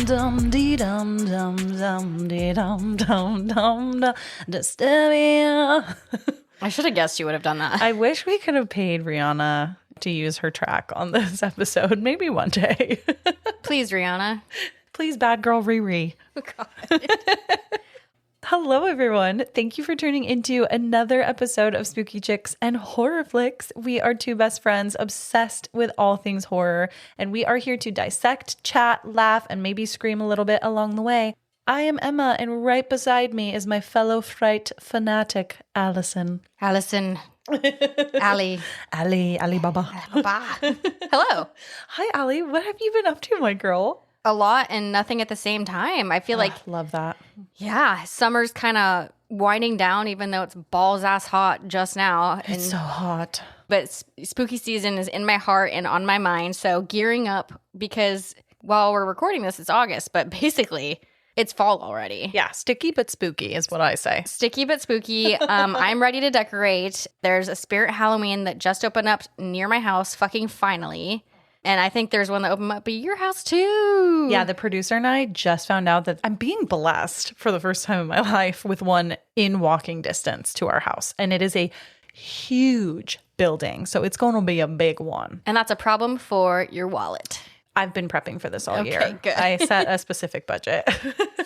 dum dee dum dum dum dee dum dum dum dum. Disturbia. I should have guessed you would have done that. I wish we could have paid Rihanna to use her track on this episode. Maybe one day. Please, Rihanna. Please, bad girl Riri. Oh, God. Hello, everyone. Thank you for tuning into another episode of Spooky Chicks and Horror Flicks. We are two best friends obsessed with all things horror, and we are here to dissect, chat, laugh, and maybe scream a little bit along the way. I am Emma, and right beside me is my fellow fright fanatic, Allison. Allison. Allie. Ali Baba. Hello. Hi, Ali. What have you been up to, my girl? A lot and nothing at the same time. I feel like, love that. yeah, summer's kind of winding down, even though it's balls ass hot just now. It's so hot. But spooky season is in my heart and on my mind. So gearing up, because while we're recording this, it's August, but basically it's fall already. Yeah, sticky but spooky is what I say. Sticky but spooky. I'm ready to decorate. There's a Spirit Halloween that just opened up near my house, fucking finally. And I think there's one that opened up at your house too. Yeah, the producer and I just found out that I'm being blessed for the first time in my life with one in walking distance to our house. And it is a huge building. So it's going to be a big one. And that's a problem for your wallet. I've been prepping for this all year. Good. I set a specific budget.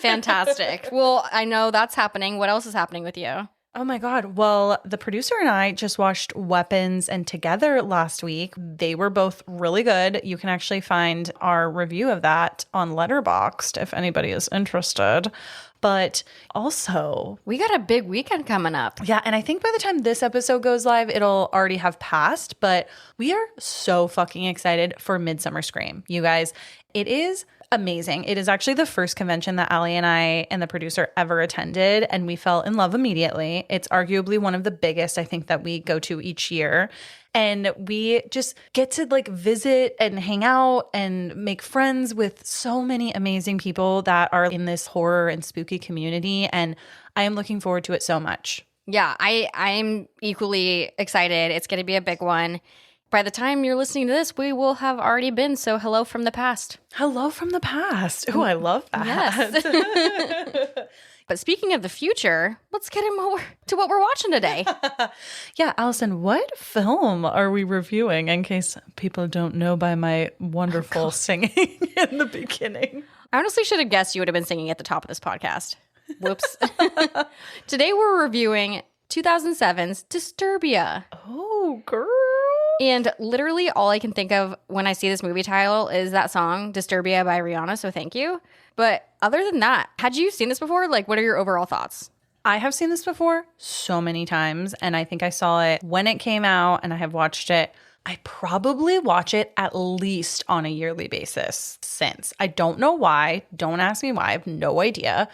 Fantastic. Well, I know that's happening. What else is happening with you? Oh my God. Well, the producer and I just watched Weapons and Together last week. They were both really good. You can actually find our review of that on Letterboxd if anybody is interested. But also, we got a big weekend coming up. Yeah, and I think by the time this episode goes live, it'll already have passed. But we are so fucking excited for Midsummer Scream. You guys, it is amazing. It is actually the first convention that Ali and I and the producer ever attended, and we fell in love immediately. It's arguably one of the biggest, I think, that we go to each year. And we just get to like visit and hang out and make friends with so many amazing people that are in this horror and spooky community. And I am looking forward to it so much. Yeah, I'm equally excited. It's going to be a big one. By the time you're listening to this, we will have already been. So hello from the past. Hello from the past. Oh, I love that. Yes. But speaking of the future, let's get to what we're watching today. Yeah, Allison, what film are we reviewing in case people don't know by my wonderful singing in the beginning? I honestly should have guessed you would have been singing at the top of this podcast. Whoops. Today we're reviewing 2007's Disturbia. Oh, girl. And literally all I can think of when I see this movie title is that song, Disturbia by Rihanna, so thank you. But other than that, had you seen this before? Like, what are your overall thoughts? I have seen this before so many times, and I think I saw it when it came out, and I have watched it. I probably watch it at least on a yearly basis since. I don't know why. Don't ask me why. I have no idea.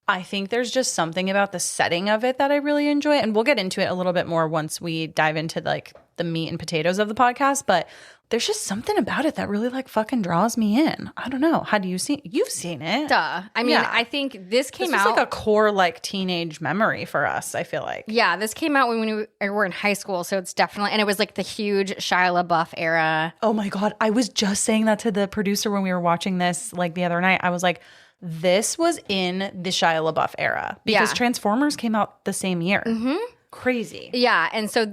I think there's just something about the setting of it that I really enjoy, and we'll get into it a little bit more once we dive into like the meat and potatoes of the podcast, but there's just something about it that really like fucking draws me in. I don't know. How do you see? You've seen it. Duh. I mean, yeah. I think this came out. This was like a core like teenage memory for us, I feel like. Yeah, this came out when we were in high school, so it's definitely, and it was like the huge Shia LaBeouf era. Oh my God. I was just saying that to the producer when we were watching this like the other night. I was like, this was in the Shia LaBeouf era because Transformers came out the same year. Mm-hmm. Crazy. Yeah. And so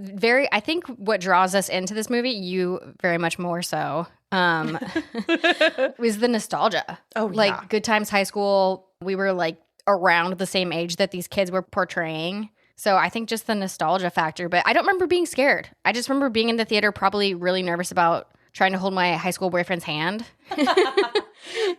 I think what draws us into this movie, you very much more so, was the nostalgia. Oh, yeah. Like Good Times High School, we were like around the same age that these kids were portraying. So I think just the nostalgia factor. But I don't remember being scared. I just remember being in the theater probably really nervous about trying to hold my high school boyfriend's hand.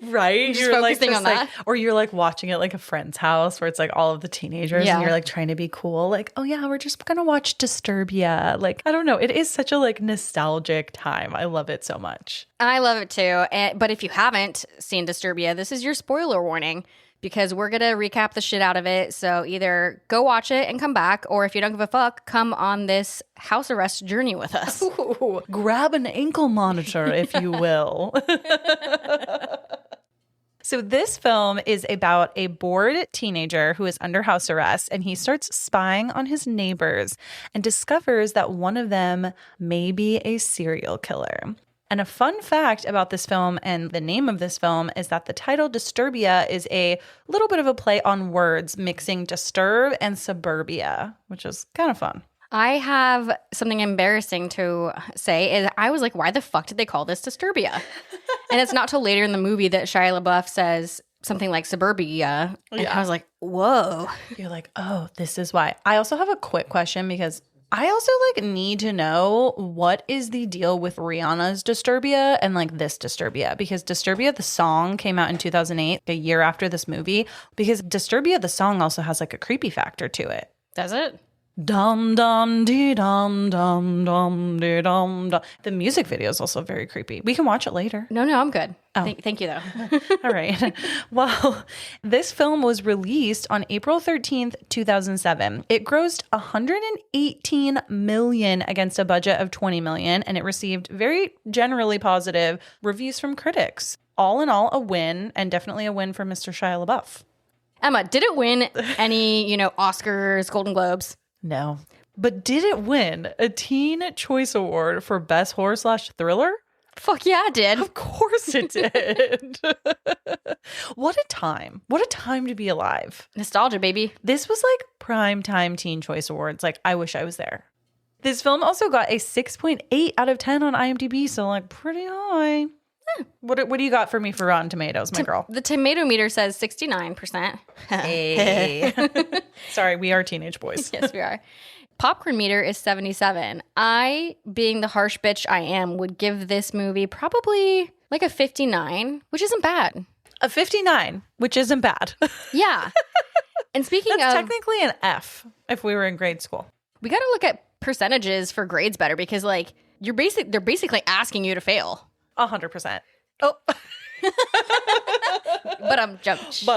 Right? You're focusing on that. Or you're like watching it like a friend's house where it's like all of the teenagers and you're like trying to be cool. Like, oh yeah, we're just going to watch Disturbia. Like, I don't know. It is such a like nostalgic time. I love it so much. I love it too. But if you haven't seen Disturbia, this is your spoiler warning because we're going to recap the shit out of it. So either go watch it and come back, or if you don't give a fuck, come on this house arrest journey with us. Ooh, grab an ankle monitor, if you will. So this film is about a bored teenager who is under house arrest, and he starts spying on his neighbors and discovers that one of them may be a serial killer. And a fun fact about this film and the name of this film is that the title Disturbia is a little bit of a play on words, mixing disturb and suburbia, which is kind of fun. I have something embarrassing to say. Is I was like, why the fuck did they call this Disturbia? And it's not till later in the movie that Shia LaBeouf says something like suburbia. And I was like, whoa. You're like, oh, this is why. I also have a quick question because I also like need to know what is the deal with Rihanna's Disturbia and like this Disturbia, because Disturbia the song came out in 2008, a year after this movie, because Disturbia the song also has like a creepy factor to it. Does it? Dum dum dee dum dum dum dee dum dum. The music video is also very creepy. We can watch it later. No, I'm good. Oh. Thank you, though. All right. Well, this film was released on April 13th, 2007. It grossed $118 million against a budget of $20 million, and it received very generally positive reviews from critics. All in all, a win, and definitely a win for Mr. Shia LaBeouf. Emma, did it win any, Oscars, Golden Globes? No. But did it win a Teen Choice Award for Best Horror/Thriller? Fuck yeah, it did. Of course it did. What a time. What a time to be alive. Nostalgia, baby. This was like prime time Teen Choice Awards. Like, I wish I was there. This film also got a 6.8 out of 10 on IMDb, so like pretty high. What do you got for me for Rotten Tomatoes, my girl? The tomato meter says 69%. Hey. Sorry, we are teenage boys. Yes, we are. Popcorn meter is 77. I, being the harsh bitch I am, would give this movie probably like a 59, which isn't bad. A 59, which isn't bad. Yeah. And speaking That's of... technically an F if we were in grade school. We got to look at percentages for grades better because like they're basically asking you to fail. 100%. Oh. But I'm jumped.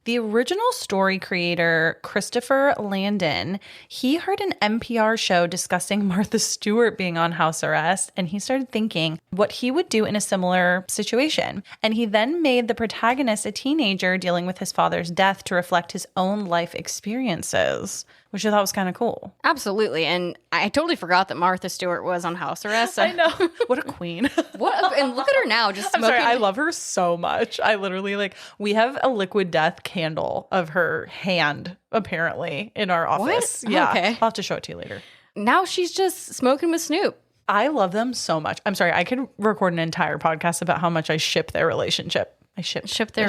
The original story creator, Christopher Landon, he heard an NPR show discussing Martha Stewart being on house arrest, and he started thinking what he would do in a similar situation. And he then made the protagonist a teenager dealing with his father's death to reflect his own life experiences, which I thought was kind of cool. Absolutely. And I totally forgot that Martha Stewart was on house arrest. So. I know. What a queen. And look at her now, just smoking. I'm sorry, I love her so much. I literally, we have a liquid death candle of her hand, apparently, in our office. What? Yeah. Okay. I'll have to show it to you later. Now she's just smoking with Snoop. I love them so much. I'm sorry, I could record an entire podcast about how much I ship their relationship. I ship them.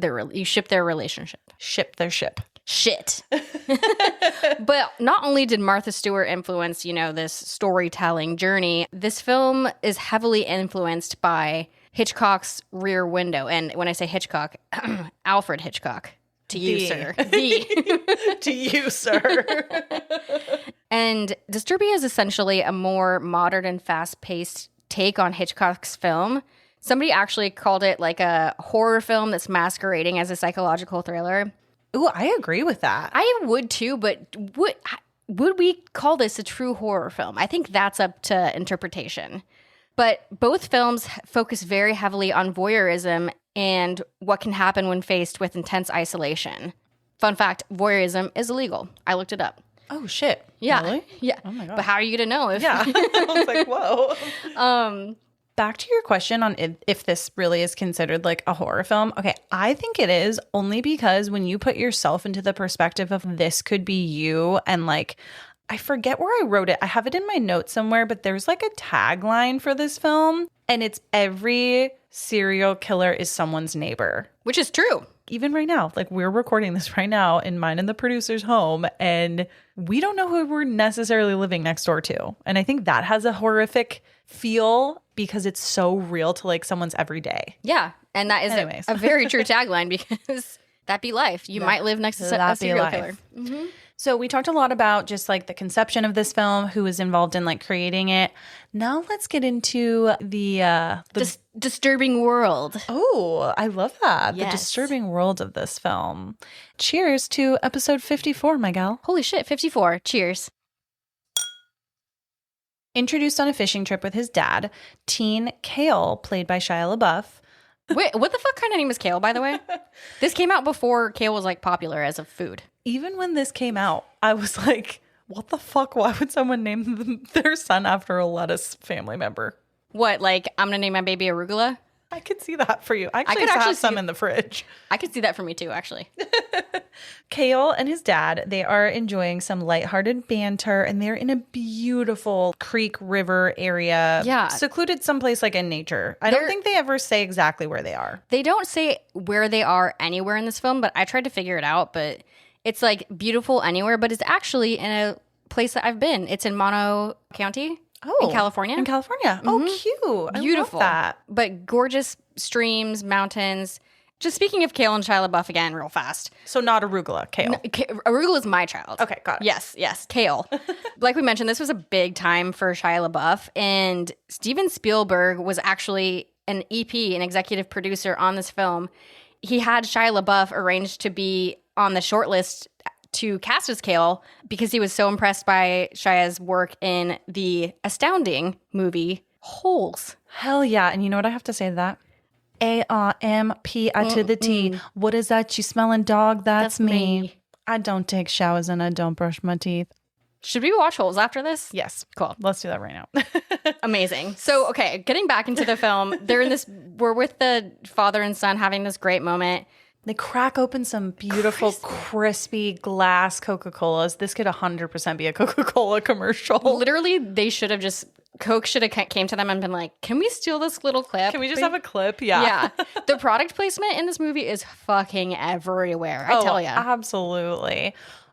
You ship their relationship. Ship their ship. Shit. But not only did Martha Stewart influence, this storytelling journey, this film is heavily influenced by Hitchcock's Rear Window. And when I say Hitchcock, Alfred Hitchcock. To you, sir. To you, sir. And Disturbia is essentially a more modern and fast-paced take on Hitchcock's film. Somebody actually called it like a horror film that's masquerading as a psychological thriller. Ooh, I agree with that. I would too, but would we call this a true horror film? I think that's up to interpretation. But both films focus very heavily on voyeurism and what can happen when faced with intense isolation. Fun fact, voyeurism is illegal. I looked it up. Oh, shit. Yeah. Really? Yeah. Oh, my God. But how are you going to know if... Yeah. I was like, whoa. Back to your question on if this really is considered like a horror film. Okay, I think it is, only because when you put yourself into the perspective of this could be you, and like, I forget where I wrote it. I have it in my notes somewhere, but there's like a tagline for this film, and it's every serial killer is someone's neighbor. Which is true. Even right now, like we're recording this right now in mine and the producer's home, and we don't know who we're necessarily living next door to. And I think that has a horrific feel because it's so real to like someone's everyday. Yeah. And that is a very true tagline because that be life. You might live next to a serial killer. Mm-hmm. So we talked a lot about just like the conception of this film, who was involved in like creating it. Now let's get into the disturbing world. Oh, I love that. Yes. The disturbing world of this film. Cheers to episode 54, my gal. Holy shit, 54. Cheers. Introduced on a fishing trip with his dad, teen Kale, played by Shia LaBeouf. Wait, what the fuck kind of name is Kale, by the way? This came out before Kale was like popular as a food. Even when this came out, I was like, What the fuck? Why would someone name their son after a lettuce family member? What, like, I'm going to name my baby Arugula? I could see that for you. I could could actually have some see- in the fridge. I could see that for me too, actually. Kale and his dad, they are enjoying some lighthearted banter, and they're in a beautiful creek river area. Yeah. Secluded someplace like in nature. I don't They're- think they ever say exactly where they are. They don't say where they are anywhere in this film, but I tried to figure it out. But it's like beautiful anywhere, but it's actually in a place that I've been. It's in Mono County in California. In California. Oh, cute. Beautiful. I love that. But gorgeous streams, mountains. Just speaking of Kale and Shia LaBeouf again, real fast. So not arugula, kale. Arugula is my child. Okay, got it. Yes, Kale. Like we mentioned, this was a big time for Shia LaBeouf, and Steven Spielberg was actually an EP, an executive producer on this film. He had Shia LaBeouf arranged to be on the shortlist to cast as Kale because he was so impressed by Shia's work in the astounding movie Holes. Hell yeah. And you know what I have to say to that? ARMPI to the T. What is that? You smelling dog? That's me. I don't take showers and I don't brush my teeth. Should we watch Holes after this? Yes. Cool. Let's do that right now. Amazing. So, okay, getting back into the film, we're with the father and son having this great moment. They crack open some beautiful, crispy glass Coca-Colas. This could 100% be a Coca-Cola commercial. Literally, Coke should have came to them and been like, can we steal this little clip? Can we just have a clip? Yeah. Yeah. The product placement in this movie is fucking everywhere. I tell you. Absolutely.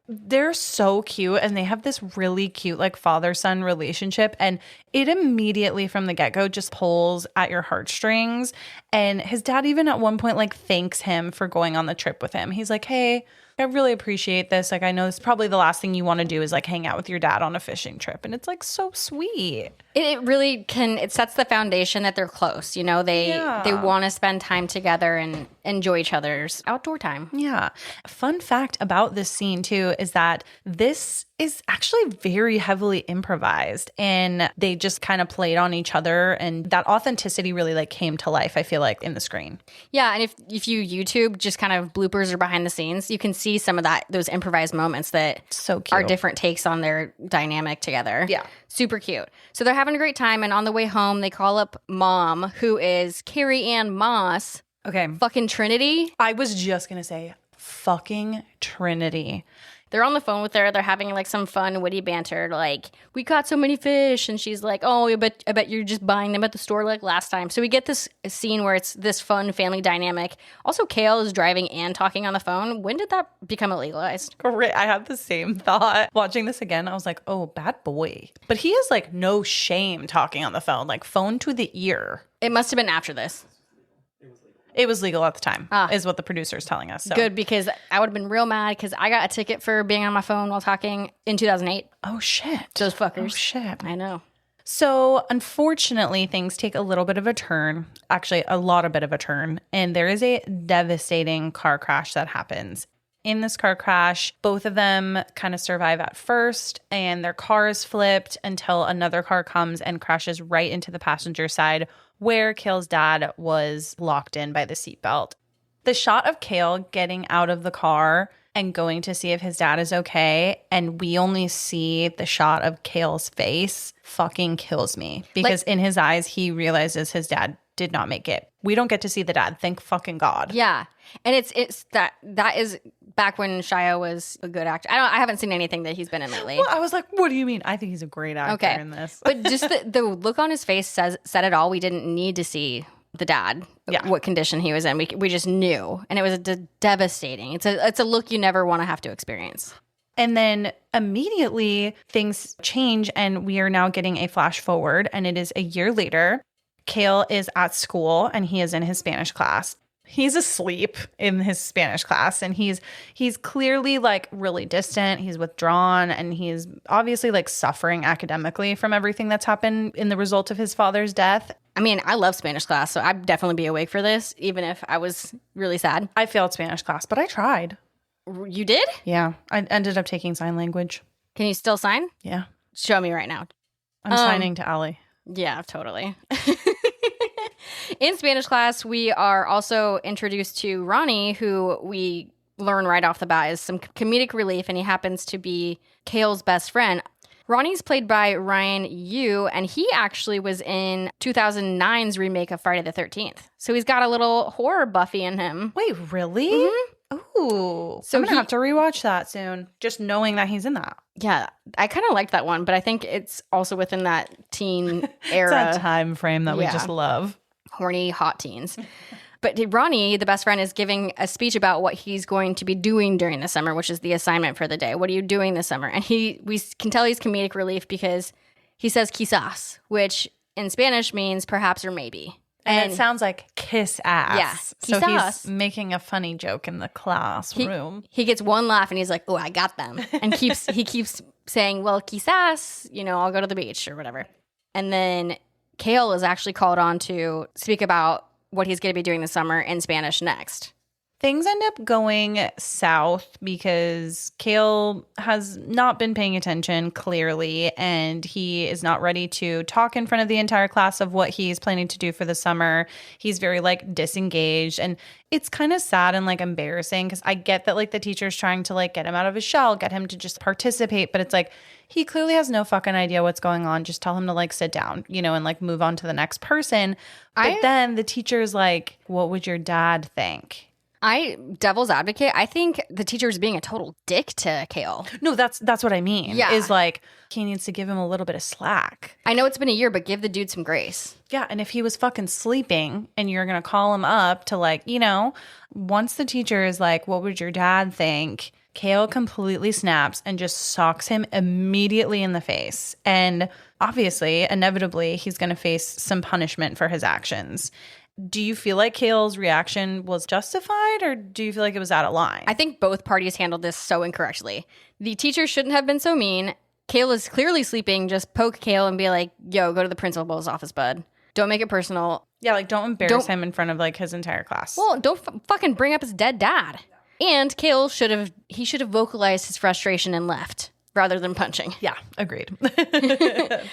They're so cute, and they have this really cute like father-son relationship, and it immediately from the get-go just pulls at your heartstrings. And his dad even at one point like thanks him for going on the trip with him. He's like, hey, I really appreciate this. Like, I know this is probably the last thing you want to do is like hang out with your dad on a fishing trip. And it's like so sweet. It really it sets the foundation that they're close. You know, they want to spend time together and enjoy each other's outdoor time. Yeah. Fun fact about this scene too is that this is actually very heavily improvised, and they just kind of played on each other, and that authenticity really like came to life, I feel like, in the screen. Yeah, and if you YouTube just kind of bloopers or behind the scenes, you can see some of those improvised moments that so cute. Are different takes on their dynamic together. Yeah. Super cute. So they're having a great time, and on the way home, they call up Mom, who is Carrie Ann Moss. Okay. Fucking Trinity. I was just going to say fucking Trinity. They're on the phone with her. They're having like some fun, witty banter. Like, we caught so many fish. And she's like, oh, I bet you're just buying them at the store like last time. So we get this scene where it's this fun family dynamic. Also, Kale is driving and talking on the phone. When did that become illegalized? Great. I had the same thought. Watching this again, I was like, oh, bad boy. But he has like no shame talking on the phone, like phone to the ear. It must have been after this. It was legal at the time, is what the producer is telling us. So. Good, because I would have been real mad because I got a ticket for being on my phone while talking in 2008. Oh, shit. Those fuckers. Oh, shit. I know. So, unfortunately, things take a little bit of a turn, actually, a lot of bit of a turn, and there is a devastating car crash that happens. In this car crash, both of them kind of survive at first, and their car is flipped until another car comes and crashes right into the passenger side where Kale's dad was locked in by the seatbelt. The shot of Kale getting out of the car and going to see if his dad is okay, and we only see the shot of Kale's face, fucking kills me. Because in his eyes, he realizes his dad did not make it. We don't get to see the dad. Thank fucking God. Yeah. And it's that is back when Shia was a good actor. I haven't seen anything that he's been in lately. Well, I was like, what do you mean? I think he's a great actor in this. But just the look on his face said it all. We didn't need to see the dad, what condition he was in. We just knew. And it was devastating. It's a look you never want to have to experience. And then immediately things change, and we are now getting a flash forward, and it is a year later. Kale is at school and he is in his Spanish class. He's asleep in his Spanish class, and he's clearly like really distant. He's withdrawn, and he's obviously like suffering academically from everything that's happened in the result of his father's death. I mean, I love Spanish class, so I'd definitely be awake for this, even if I was really sad. I failed Spanish class, but I tried. You did? Yeah. I ended up taking sign language. Can you still sign? Yeah. Show me right now. I'm signing to Allie. Yeah, totally. In Spanish class, we are also introduced to Ronnie, who we learn right off the bat is some comedic relief, and he happens to be Kale's best friend. Ronnie's played by Ryan Yu, and he actually was in 2009's remake of Friday the 13th. So he's got a little horror Buffy in him. Wait, really? Mm-hmm. Ooh. So I'm going to have to rewatch that soon, just knowing that he's in that. Yeah, I kind of liked that one, but I think it's also within that teen era. It's that time frame that we just love. Horny, hot teens. But Ronnie, the best friend, is giving a speech about what he's going to be doing during the summer, which is the assignment for the day. What are you doing this summer? And we can tell he's comedic relief because he says quizás, which in Spanish means perhaps or maybe. And it sounds like kiss ass. Yeah. So he's making a funny joke in the classroom. He gets one laugh and he's like, oh, I got them. And he keeps saying, well, quizás, I'll go to the beach or whatever. And then Kale is actually called on to speak about what he's going to be doing this summer in Spanish next. Things end up going south because Kale has not been paying attention, clearly, and he is not ready to talk in front of the entire class of what he's planning to do for the summer. He's very, disengaged, and it's kind of sad and, embarrassing because I get that, the teacher's trying to, get him out of his shell, get him to just participate, but it's he clearly has no fucking idea what's going on. Just tell him to, sit down, and, move on to the next person. But then the teacher's like, what would your dad think? Devil's advocate, I think the teacher is being a total dick to Kale. No, that's what I mean. Yeah. Is he needs to give him a little bit of slack. I know it's been a year, but give the dude some grace. Yeah, and if he was fucking sleeping and you're going to call him up to once the teacher is like, what would your dad think? Kale completely snaps and just socks him immediately in the face. And obviously, inevitably, he's going to face some punishment for his actions. Do you feel like Kale's reaction was justified, or do you feel like it was out of line? I think both parties handled this so incorrectly. The teacher shouldn't have been so mean. Kale is clearly sleeping. Just poke Kale and be like, yo, go to the principal's office, bud. Don't make it personal. Yeah, don't embarrass him in front of his entire class. Well, don't fucking bring up his dead dad. And Kale should have vocalized his frustration and left rather than punching. Yeah, agreed.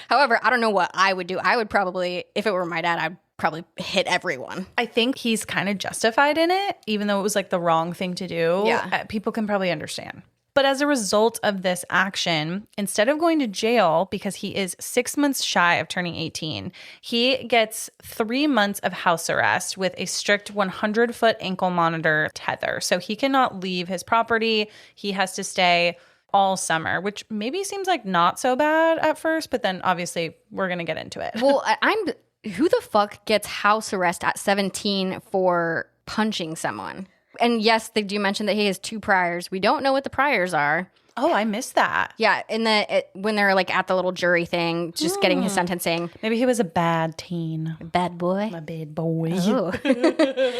However, I don't know what I would do. I would probably, if it were my dad, I'd probably hit everyone. I think he's kind of justified in it, even though it was the wrong thing to do. Yeah. People can probably understand. But as a result of this action, instead of going to jail because he is 6 months shy of turning 18, he gets 3 months of house arrest with a strict 100-foot ankle monitor tether. So he cannot leave his property. He has to stay all summer, which maybe seems not so bad at first, but then obviously we're going to get into it. Well, who the fuck gets house arrest at 17 for punching someone? And yes, they do mention that he has 2 priors. We don't know what the priors are. Oh, I missed that. Yeah, when they're at the little jury thing, just getting his sentencing. Maybe he was a bad teen. Bad boy? A bad boy. Oh.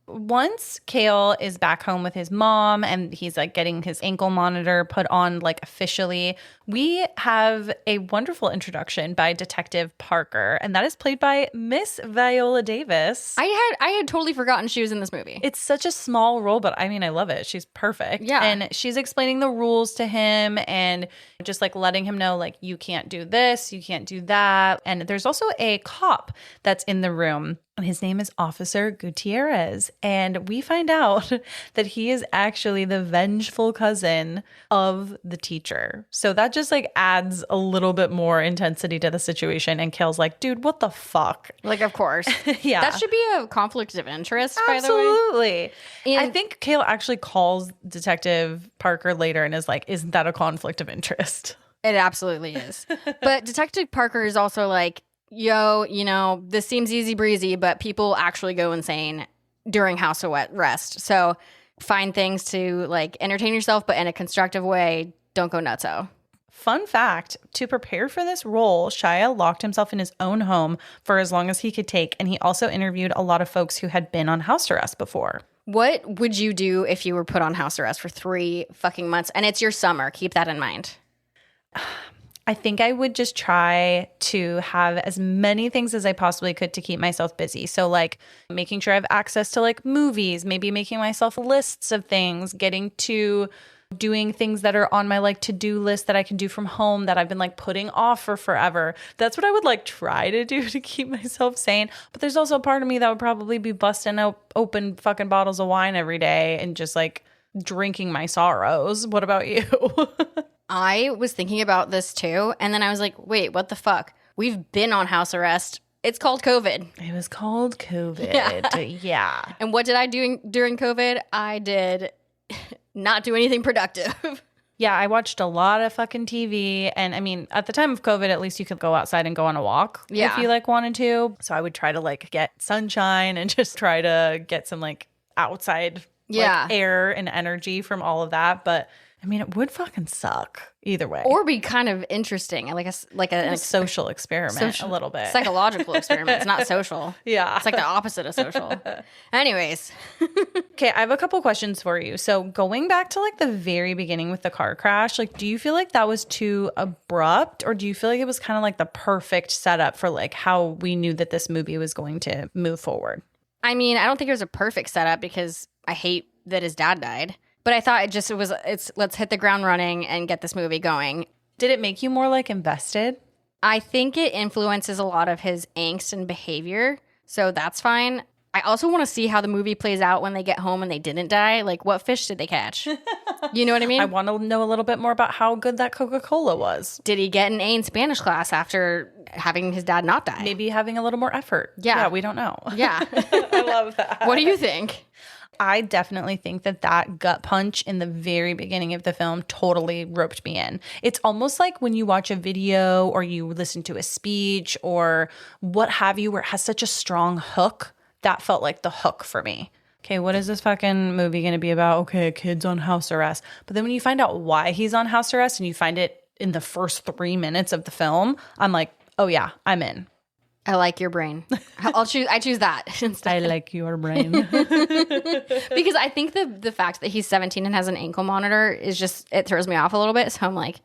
Once Kale is back home with his mom and he's getting his ankle monitor put on officially, we have a wonderful introduction by Detective Parker, and that is played by Miss Viola Davis. I had totally forgotten she was in this movie. It's such a small role, but I mean, I love it. She's perfect. Yeah. And she's explaining the rules to him and just letting him know you can't do this, you can't do that. And there's also a cop that's in the room. His name is Officer Gutierrez, and we find out that he is actually the vengeful cousin of the teacher. So that just adds a little bit more intensity to the situation, and Kale's like, dude, what the fuck? Of course. Yeah. That should be a conflict of interest, by the way. Absolutely. And I think Kale actually calls Detective Parker later and is like, isn't that a conflict of interest? It absolutely is. But Detective Parker is also like, yo, this seems easy breezy, but people actually go insane during house arrest. So find things to entertain yourself, but in a constructive way. Don't go nutso. Fun fact, to prepare for this role, Shia locked himself in his own home for as long as he could take, and he also interviewed a lot of folks who had been on house arrest before. What would you do if you were put on house arrest for 3 fucking months? And it's your summer. Keep that in mind. I think I would just try to have as many things as I possibly could to keep myself busy. So making sure I have access to movies, maybe making myself lists of things, getting to doing things that are on my to-do list that I can do from home that I've been putting off for forever. That's what I would try to do to keep myself sane. But there's also a part of me that would probably be busting open fucking bottles of wine every day and just drinking my sorrows. What about you? I was thinking about this too. And then I was like, wait, what the fuck? We've been on house arrest. It's called COVID. It was called COVID. Yeah. And what did I do during COVID? I did not do anything productive. Yeah, I watched a lot of fucking TV. And I mean, at the time of COVID, at least you could go outside and go on a walk if you like wanted to. So I would try to like get sunshine and just try to get some like outside like, air and energy from all of that. But I mean, it would fucking suck either way. Or be kind of interesting, like a social experiment, a little bit. Psychological experiment. It's not social. Yeah. It's like the opposite of social. Anyways. Okay, I have a couple questions for you. So going back to like the very beginning with the car crash, like do you feel like that was too abrupt, or do you feel like it was kind of like the perfect setup for like how we knew that this movie was going to move forward? I mean, I don't think it was a perfect setup because I hate that his dad died. But I thought it's let's hit the ground running and get this movie going. Did it make you more like invested? I think it influences a lot of his angst and behavior. So that's fine. I also want to see how the movie plays out when they get home and they didn't die. Like, what fish did they catch? You know what I mean? I want to know a little bit more about how good that Coca-Cola was. Did he get an A in Spanish class after having his dad not die? Maybe having a little more effort. Yeah. We don't know. Yeah. I love that. What do you think? I definitely think that gut punch in the very beginning of the film totally roped me in. It's almost like when you watch a video or you listen to a speech or what have you where it has such a strong hook. That felt like the hook for me. Okay, what is this fucking movie going to be about? Okay, a kid's on house arrest. But then when you find out why he's on house arrest and you find it in the first 3 minutes of the film, I'm like, oh yeah, I'm in. I like your brain. I choose that instead. I like your brain. Because I think the fact that he's 17 and has an ankle monitor is just, it throws me off a little bit. So I'm like,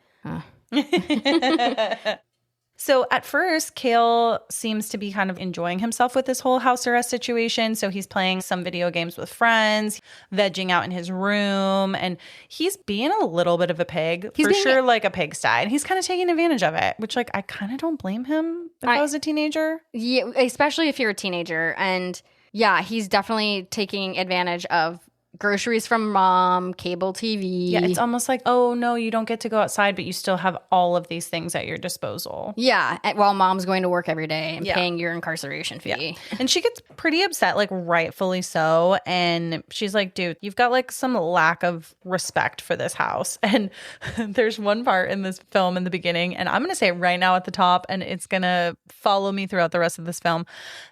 So at first, Cale seems to be kind of enjoying himself with this whole house arrest situation. So he's playing some video games with friends, vegging out in his room, and he's being a little bit of a pig. He's for sure like a pigsty. And he's kind of taking advantage of it, which like I kind of don't blame him if I was a teenager. Yeah, especially if you're a teenager. And yeah, he's definitely taking advantage of groceries from mom, cable TV. Yeah, it's almost like, oh, no, you don't get to go outside, but you still have all of these things at your disposal. Yeah, while mom's going to work every day and paying your incarceration fee. Yeah. And she gets pretty upset, like rightfully so. And she's like, dude, you've got like some lack of respect for this house. And there's one part in this film in the beginning, and I'm going to say it right now at the top, and it's going to follow me throughout the rest of this film.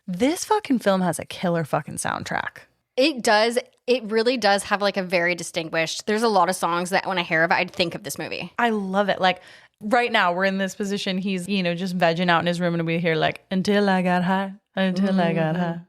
This fucking film has a killer fucking soundtrack. It does. It really does have like a very distinguished. There's a lot of songs that when I hear of it, I'd think of this movie. I love it. Like right now, we're in this position. He's, just vegging out in his room, and we hear like, until I got high, until I got high,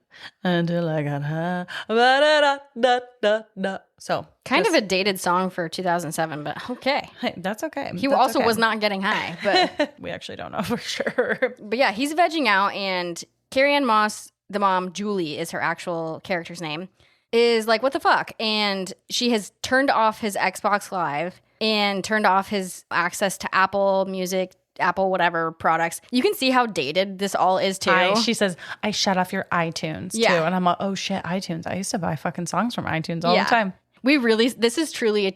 until I got high. Ba-da-da-da-da-da. So kind of a dated song for 2007, but okay. Hey, that's okay. He also was not getting high, but we actually don't know for sure. But yeah, he's vegging out, and Carrie-Anne Moss, the mom, Julie is her actual character's name, is like, what the fuck? And she has turned off his Xbox Live and turned off his access to Apple Music, Apple whatever products. You can see how dated this all is too. She says, I shut off your iTunes too. And I'm like, oh shit, iTunes. I used to buy fucking songs from iTunes all the time. This is truly a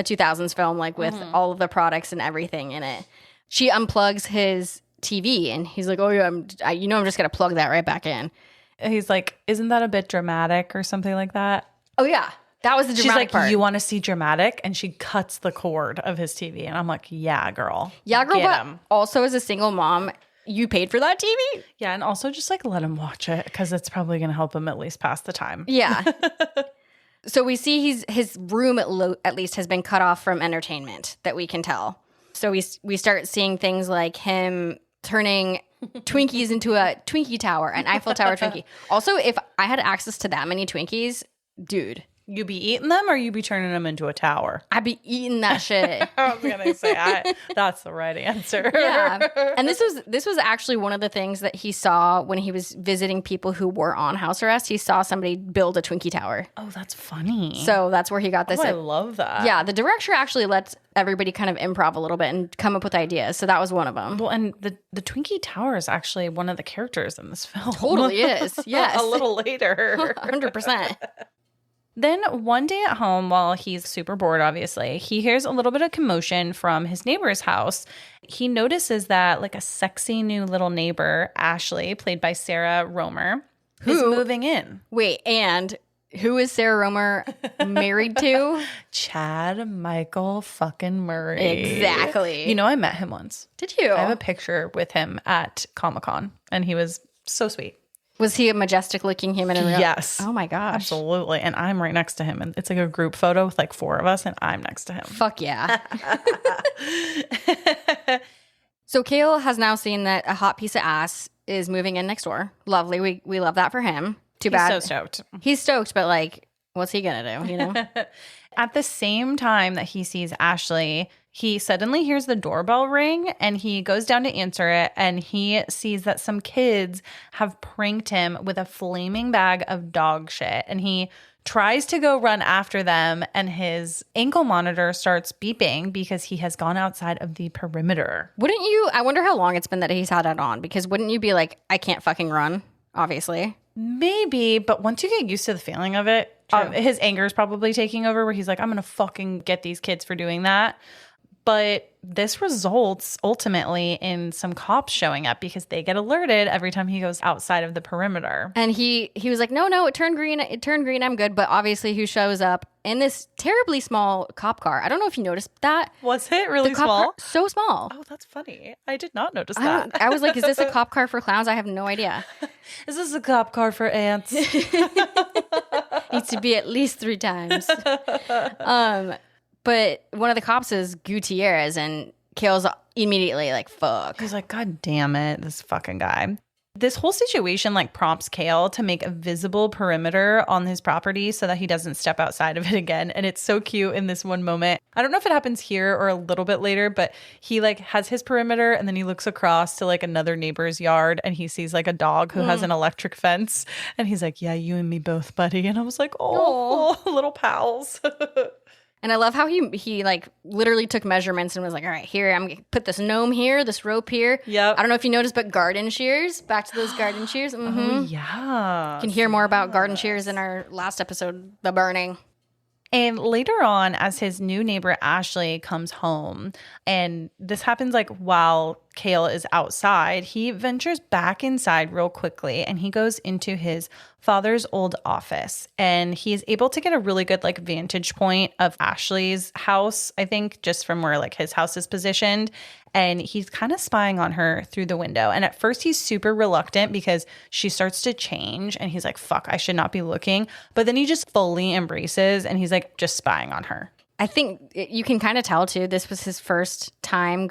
2000s film, like with all of the products and everything in it. She unplugs his TV and he's like, oh yeah, I'm just going to plug that right back in. He's like, isn't that a bit dramatic or something like that? Oh, yeah. That was the dramatic part. She's like, you want to see dramatic? And she cuts the cord of his TV. And I'm like, yeah, girl. Yeah, girl. But also as a single mom, you paid for that TV? Yeah. And also just like let him watch it because it's probably going to help him at least pass the time. Yeah. So we see his room at least has been cut off from entertainment that we can tell. So we start seeing things like him turning Twinkies into a Twinkie tower, an Eiffel Tower Twinkie. Also, if I had access to that many Twinkies, dude. You be eating them or you be turning them into a tower? I'd be eating that shit. I was going to say, that's the right answer. Yeah. And this was actually one of the things that he saw when he was visiting people who were on house arrest. He saw somebody build a Twinkie tower. Oh, that's funny. So that's where he got this. Oh, I love that. Yeah. The director actually lets everybody kind of improv a little bit and come up with ideas. So that was one of them. Well, and the Twinkie tower is actually one of the characters in this film. Totally is. Yes. A little later. 100%. Then one day at home, while he's super bored, obviously, he hears a little bit of commotion from his neighbor's house. He notices that like a sexy new little neighbor, Ashley, played by Sarah Romer, is moving in. Wait, and who is Sarah Romer married to? Chad Michael fucking Murray. Exactly. You know, I met him once. Did you? I have a picture with him at Comic-Con, and he was so sweet. Was he a majestic looking human in real? Yes. Oh my gosh. Absolutely. And I'm right next to him. And it's like a group photo with like 4 of us, and I'm next to him. Fuck yeah. So Kale has now seen that a hot piece of ass is moving in next door. Lovely. We love that for him. Too bad. He's so stoked. He's stoked, but like, what's he gonna do? You know? At the same time that he sees Ashley, he suddenly hears the doorbell ring and he goes down to answer it, and he sees that some kids have pranked him with a flaming bag of dog shit, and he tries to go run after them, and his ankle monitor starts beeping because he has gone outside of the perimeter. Wouldn't you? I wonder how long it's been that he's had it on, because wouldn't you be like, I can't fucking run, obviously? Maybe, but once you get used to the feeling of it, his anger is probably taking over, where he's like, I'm going to fucking get these kids for doing that. But this results ultimately in some cops showing up because they get alerted every time he goes outside of the perimeter. And he was like, no, it turned green. I'm good. But obviously who shows up in this terribly small cop car? I don't know if you noticed that. Was it really small? Car, so small. Oh, that's funny. I did not notice that. I was like, is this a cop car for clowns? I have no idea. Is this a cop car for ants? Needs to be at least 3 times. But one of the cops is Gutierrez, and Kale's immediately like, fuck. He's like, God damn it, this fucking guy. This whole situation like prompts Kale to make a visible perimeter on his property so that he doesn't step outside of it again. And it's so cute in this one moment. I don't know if it happens here or a little bit later, but he like has his perimeter, and then he looks across to like another neighbor's yard, and he sees like a dog who has an electric fence, and he's like, yeah, you and me both, buddy. And I was like, oh, little pals. And I love how he like literally took measurements and was like, all right, here, I'm going to put this gnome here, this rope here. Yep. I don't know if you noticed, but garden shears, back to those garden shears. Mm-hmm. Oh, yeah. You can hear more about garden shears in our last episode, The Burning. And later on, as his new neighbor Ashley comes home, and this happens like while Kale is outside, he ventures back inside real quickly, and he goes into his father's old office, and he is able to get a really good like vantage point of Ashley's house, I think, just from where like his house is positioned. And he's kind of spying on her through the window. And at first he's super reluctant because she starts to change, and he's like, fuck, I should not be looking. But then he just fully embraces, and he's like just spying on her. I think you can kind of tell too, this was his first time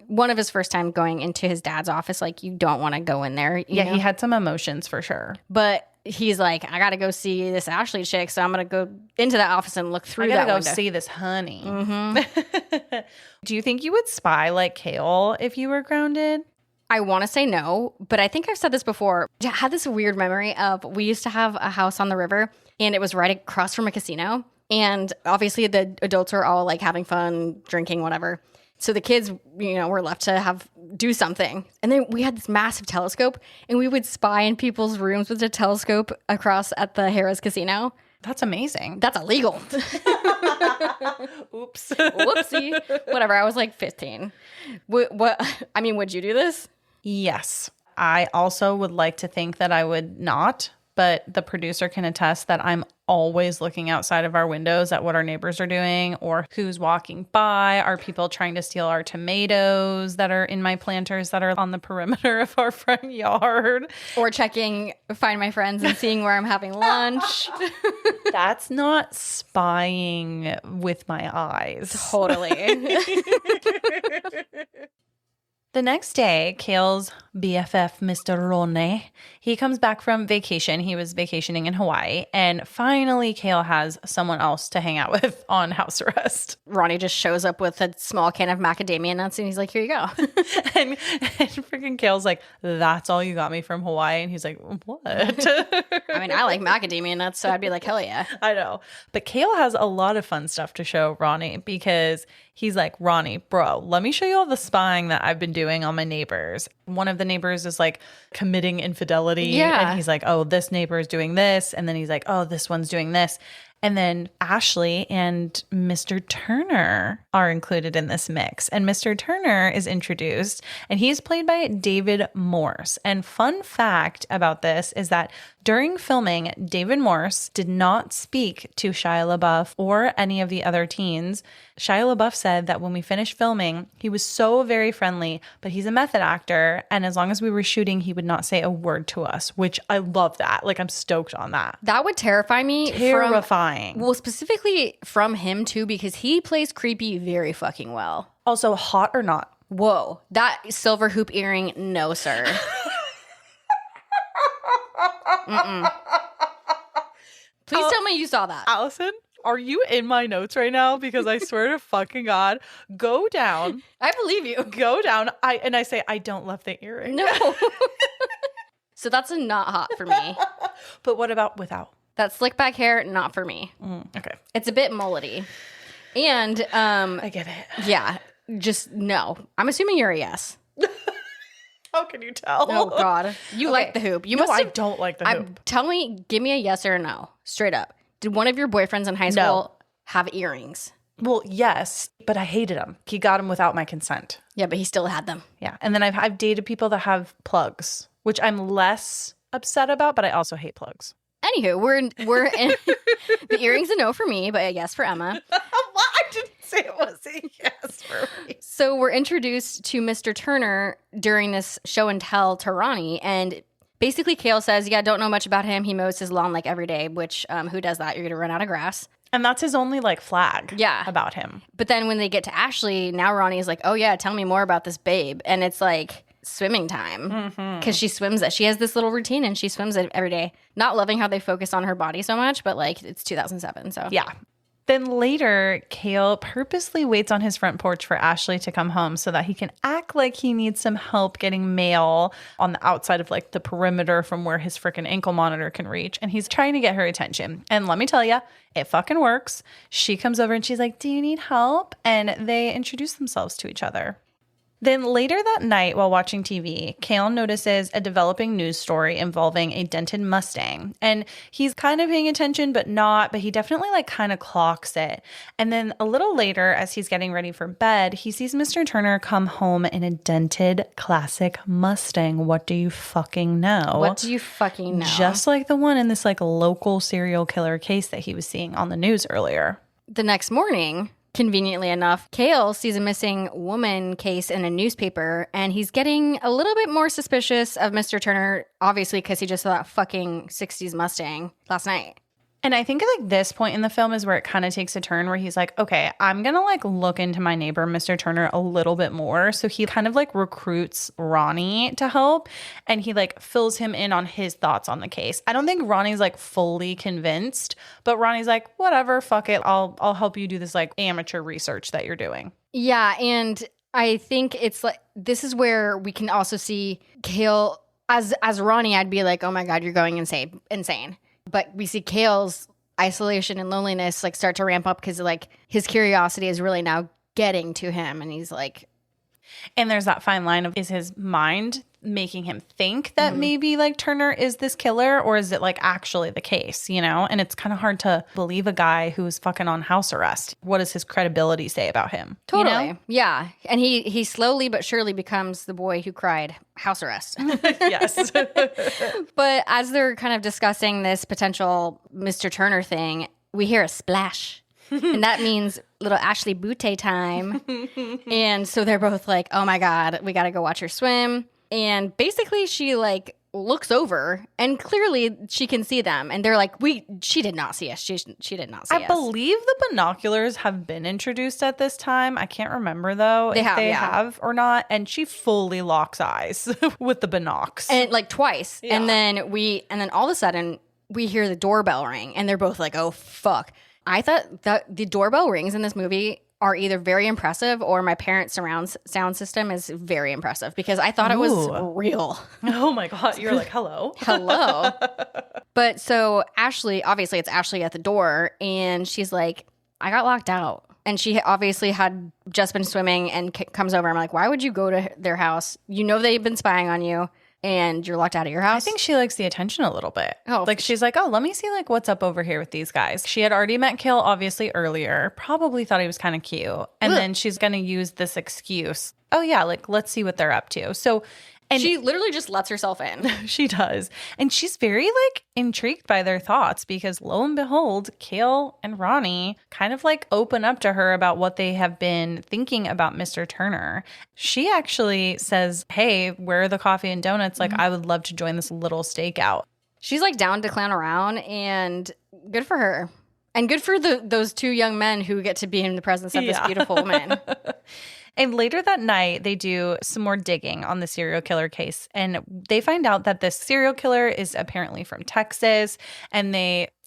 one of his first time going into his dad's office. Like, you don't want to go in there. You know? He had some emotions for sure. But he's like, I got to go see this Ashley chick, so I'm going to go into that office and look through that window. I got to go see this honey. Mm-hmm. Do you think you would spy like Kale if you were grounded? I want to say no, but I think I've said this before. I had this weird memory of, we used to have a house on the river, and it was right across from a casino. And obviously the adults are all like having fun, drinking, whatever. So the kids, were left to do something. And then we had this massive telescope, and we would spy in people's rooms with a telescope across at the Harrah's Casino. That's amazing. That's illegal. Oops. Whoopsie. Whatever. I was like 15. Would you do this? Yes. I also would like to think that I would not, but the producer can attest that I'm always looking outside of our windows at what our neighbors are doing or who's walking by. Are people trying to steal our tomatoes that are in my planters that are on the perimeter of our front yard? Or checking Find My Friends and seeing where I'm having lunch. That's not spying with my eyes. Totally. The next day, Kale's BFF, Mr. Ronne, he comes back from vacation. He was vacationing in Hawaii. And finally, Kale has someone else to hang out with on house arrest. Ronnie just shows up with a small can of macadamia nuts, and he's like, here you go. and freaking Kale's like, that's all you got me from Hawaii? And he's like, what? I like macadamia nuts, so I'd be like, hell yeah. I know. But Kale has a lot of fun stuff to show Ronnie, because he's like, Ronnie, bro, let me show you all the spying that I've been doing on my neighbors. One of the neighbors is like committing infidelity. Yeah. And he's like, oh, this neighbor is doing this. And then he's like, oh, this one's doing this. And then Ashley and Mr. Turner are included in this mix. And Mr. Turner is introduced, and he's played by David Morse. And fun fact about this is that during filming, David Morse did not speak to Shia LaBeouf or any of the other teens. Shia LaBeouf said that when we finished filming, he was so very friendly, but he's a method actor. And as long as we were shooting, he would not say a word to us, which I love that. Like, I'm stoked on that. That would terrify me. Terrifying. Well, specifically from him too, because he plays creepy very fucking well. Also, hot or not? Whoa, that silver hoop earring, no, sir. Please tell me you saw that. Allison, are you in my notes right now? Because I swear to fucking God, go down. I believe you. Go down. I say, I don't love the earring. No. So that's a not hot for me. But what about without? That slick back hair, not for me. Okay. It's a bit mullety. And I get it. yeah, just no. I'm assuming you're a yes. How can you tell? Oh God, you like the hoop. You no, must. I don't like the hoop. Tell me, give me a yes or a no, straight up. Did one of your boyfriends in high school have earrings? Well, yes, but I hated him. He got them without my consent. Yeah, but he still had them. Yeah, and then I've dated people that have plugs, which I'm less upset about, but I also hate plugs. Anywho, we're in the earrings a no for me, but a yes for Emma. What? I didn't say it was a yes for me. So we're introduced to Mr. Turner during this show and tell to Ronnie, and basically Kale says, yeah, don't know much about him. He mows his lawn like every day, which who does that? You're going to run out of grass. And that's his only like flag about him. But then when they get to Ashley, now Ronnie is like, oh yeah, tell me more about this babe. And it's like swimming time because she swims it. She has this little routine and she swims it every day. Not loving how they focus on her body so much, but like it's 2007. So yeah. Then later, Kale purposely waits on his front porch for Ashley to come home so that he can act like he needs some help getting mail on the outside of like the perimeter from where his freaking ankle monitor can reach. And he's trying to get her attention. And let me tell you, it fucking works. She comes over and she's like, do you need help? And they introduce themselves to each other. Then later that night while watching TV, Kale notices a developing news story involving a dented Mustang. And he's kind of paying attention, but not, but he definitely like kind of clocks it. And then a little later, as he's getting ready for bed, he sees Mr. Turner come home in a dented classic Mustang. What do you fucking know? What do you fucking know? Just like the one in this like local serial killer case that he was seeing on the news earlier. The next morning, conveniently enough, Kale sees a missing woman case in a newspaper, and he's getting a little bit more suspicious of Mr. Turner, obviously because he just saw that fucking 60s Mustang last night. And I think like this point in the film is where it kind of takes a turn where he's like, okay, I'm going to like look into my neighbor, Mr. Turner, a little bit more. So he kind of like recruits Ronnie to help, and he like fills him in on his thoughts on the case. I don't think Ronnie's like fully convinced, but Ronnie's like, whatever, fuck it. I'll help you do this like amateur research that you're doing. Yeah. And I think it's like, this is where we can also see Kale as Ronnie. I'd be like, oh my God, you're going insane. But we see Kale's isolation and loneliness like start to ramp up because like his curiosity is really now getting to him, and he's like, and there's that fine line of, is his mind making him think that maybe like Turner is this killer, or is it like actually the case, you know? And it's kind of hard to believe a guy who's fucking on house arrest. What does his credibility say about him? Totally. You know? Yeah. And he slowly but surely becomes the boy who cried house arrest. Yes. But as they're kind of discussing this potential Mr. Turner thing, we hear a splash. And that means little Ashley Butte time. And so they're both like, oh my God, we got to go watch her swim. And basically she like looks over and clearly she can see them. And they're like, she did not see us. She did not see us. I believe the binoculars have been introduced at this time. I can't remember though if they have or not. And she fully locks eyes with the binocs. And like twice. Yeah. And then all of a sudden we hear the doorbell ring and they're both like, oh fuck. I thought that the doorbell rings in this movie are either very impressive or my parents' surround sound system is very impressive because I thought it was real. Oh my God. You're like, hello. Hello. But so Ashley, obviously it's Ashley at the door, and she's like, I got locked out. And she obviously had just been swimming and comes over. I'm like, why would you go to their house? You know they've been spying on you. and you're locked out of your house? I think she likes the attention a little bit. Oh, like she's like, oh, let me see like what's up over here with these guys. She had already met Kale obviously earlier, probably thought he was kind of cute. And then she's going to use this excuse. Oh yeah, like let's see what they're up to. So and she literally just lets herself in. She does. And she's very like intrigued by their thoughts because lo and behold, Kale and Ronnie kind of like open up to her about what they have been thinking about Mr. Turner. She actually says, hey, where are the coffee and donuts? Like, I would love to join this little stakeout. She's like down to clown around, and good for her. And good for those two young men who get to be in the presence of this beautiful woman. And later that night, they do some more digging on the serial killer case. And they find out that this serial killer is apparently from Texas. And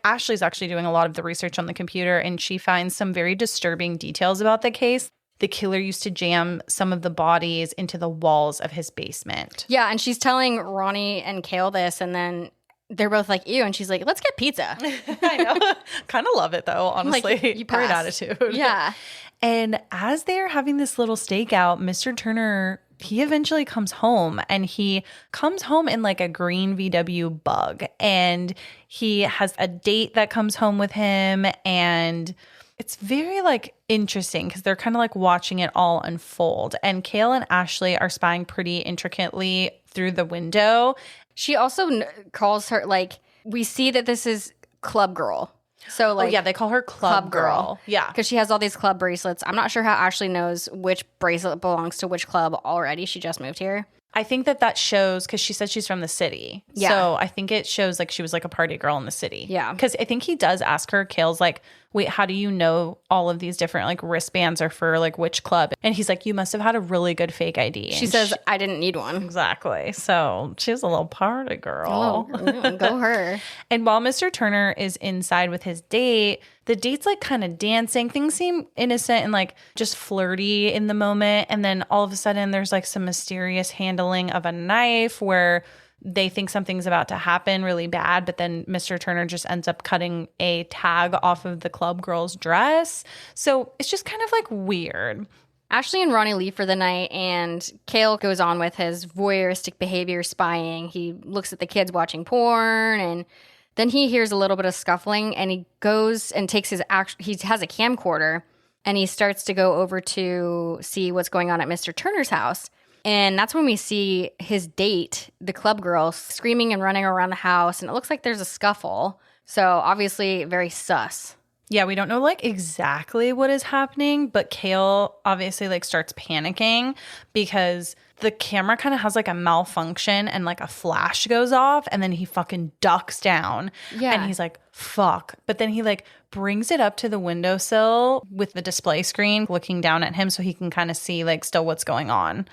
Ashley's actually doing a lot of the research on the computer. And she finds some very disturbing details about the case. The killer used to jam some of the bodies into the walls of his basement. Yeah, and she's telling Ronnie and Kale this. And then they're both like, ew. And she's like, let's get pizza. I know. Kind of love it, though, honestly. Like, you great pass. attitude. Yeah. And as they're having this little stakeout, Mr. Turner, he eventually comes home, and he comes home in like a green VW Bug, and he has a date that comes home with him. And it's very like interesting because they're kind of like watching it all unfold. And Kale and Ashley are spying pretty intricately through the window. She also calls her, like, we see that this is Club Girl. So like, oh yeah, they call her Club Girl. Yeah, because she has all these club bracelets. I'm not sure how Ashley knows which bracelet belongs to which club already. She just moved here. I think that shows because she said she's from the city. Yeah. So I think it shows like she was like a party girl in the city. Yeah. Because I think he does ask her, Kale's like, wait, how do you know all of these different like wristbands are for like which club? And he's like, you must have had a really good fake ID. She says, I didn't need one. Exactly. So she's a little party girl. Oh, go her. And while Mr. Turner is inside with his date, the date's like kind of dancing. Things seem innocent and like just flirty in the moment. And then all of a sudden there's like some mysterious handling of a knife where they think something's about to happen really bad, but then Mr. Turner just ends up cutting a tag off of the club girl's dress. So it's just kind of like weird. Ashley and Ronnie leave for the night, and Kale goes on with his voyeuristic behavior, spying. He looks at the kids watching porn, and then he hears a little bit of scuffling, and he goes and takes he has a camcorder, and he starts to go over to see what's going on at Mr. Turner's house. And that's when we see his date, the club girl, screaming and running around the house. And it looks like there's a scuffle. So obviously very sus. Yeah, we don't know like exactly what is happening, but Kale obviously like starts panicking because the camera kind of has like a malfunction and like a flash goes off, and then he fucking ducks down. Yeah. And he's like, fuck. But then he like brings it up to the windowsill with the display screen looking down at him so he can kind of see like still what's going on.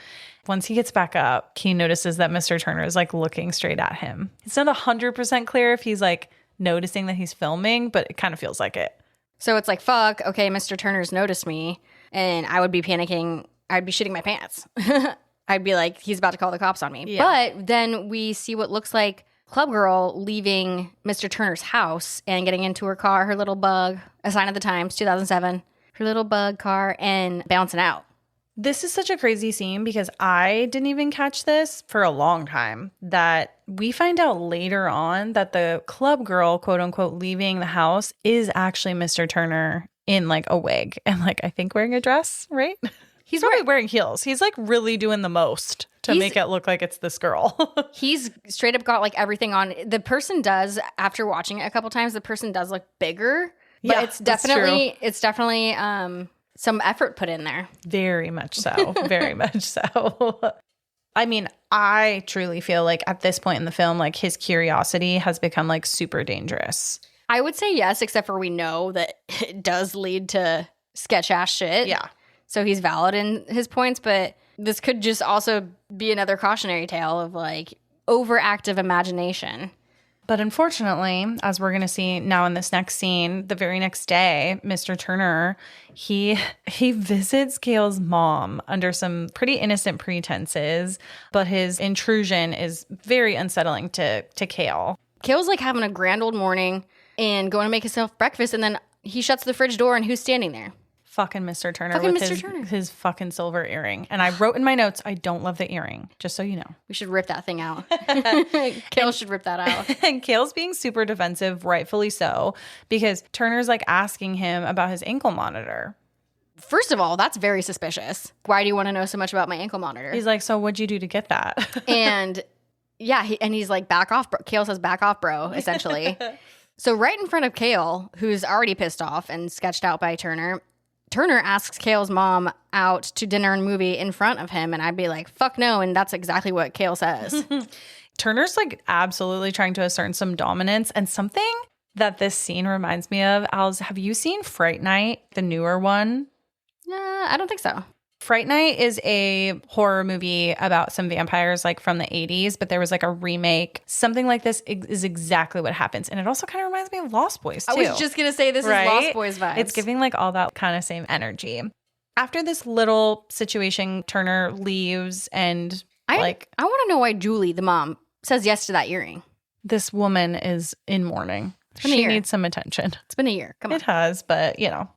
Once he gets back up, he notices that Mr. Turner is like looking straight at him. It's not 100% clear if he's like noticing that he's filming, but it kind of feels like it. So it's like, fuck, okay, Mr. Turner's noticed me, and I would be panicking. I'd be shitting my pants. I'd be like, he's about to call the cops on me. Yeah. But then we see what looks like Club Girl leaving Mr. Turner's house and getting into her car, her little Bug, a sign of the times, 2007, her little Bug car, and bouncing out. This is such a crazy scene because I didn't even catch this for a long time, that we find out later on that the club girl, quote unquote, leaving the house is actually Mr. Turner in like a wig and like I think wearing a dress, right? He's probably wearing heels. He's like really doing the most to make it look like it's this girl. He's straight up got like everything on. The person does, after watching it a couple times, the person does look bigger. But yeah, it's definitely some effort put in there. Very much so. Very much so. I mean, I truly feel like at this point in the film, like his curiosity has become like super dangerous. I would say yes, except for we know that it does lead to sketch ass shit. Yeah. So he's valid in his points, but this could just also be another cautionary tale of like overactive imagination. But unfortunately, as we're going to see now in this next scene, the very next day, Mr. Turner, he visits Kale's mom under some pretty innocent pretenses, but his intrusion is very unsettling to Kale. Kale's like having a grand old morning and going to make himself breakfast, and then he shuts the fridge door, and who's standing there? Fucking Mr. Turner Fucking with Mr. Turner. his fucking silver earring. And I wrote in my notes, I don't love the earring, just so you know. We should rip that thing out. Kale should rip that out. And Kale's being super defensive, rightfully so, because Turner's like asking him about his ankle monitor. First of all, that's very suspicious. Why do you want to know so much about my ankle monitor? He's like, so what'd you do to get that? And yeah, he's like, back off, bro. Kale says, back off, bro, essentially. So right in front of Kale, who's already pissed off and sketched out by Turner, Turner asks Kale's mom out to dinner and movie in front of him. And I'd be like, fuck no. And that's exactly what Kale says. Turner's like absolutely trying to assert some dominance. And something that this scene reminds me of, Als, have you seen Fright Night, the newer one? I don't think so. Fright Night is a horror movie about some vampires like from the 80s, but there was like a remake. Something like this is exactly what happens. And it also kind of reminds me of Lost Boys too. I was just going to say this is Lost Boys vibes. It's giving like all that kind of same energy. After this little situation, Turner leaves and I want to know why Julie, the mom, says yes to that earring. This woman is in mourning. She needs some attention. It's been a year. Come on. It has, but you know.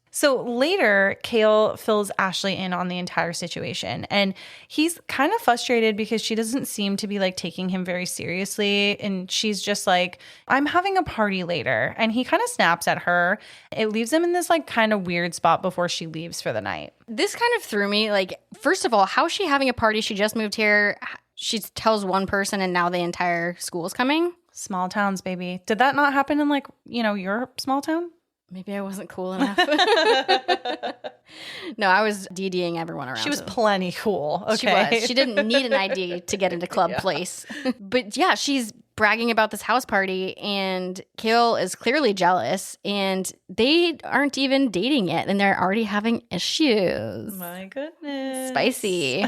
So later, Kale fills Ashley in on the entire situation. And he's kind of frustrated because she doesn't seem to be like taking him very seriously. And she's just like, I'm having a party later. And he kind of snaps at her. It leaves him in this like kind of weird spot before she leaves for the night. This kind of threw me. Like, first of all, how is she having a party? She just moved here. She tells one person and now the entire school's coming. Small towns, baby. Did that not happen in like, you know, your small town? Maybe I wasn't cool enough. No, I was DDing everyone around. She was plenty cool. Okay. She was. She didn't need an ID to get into club place. But yeah, she's bragging about this house party and Kale is clearly jealous and they aren't even dating yet and they're already having issues. My goodness. Spicy.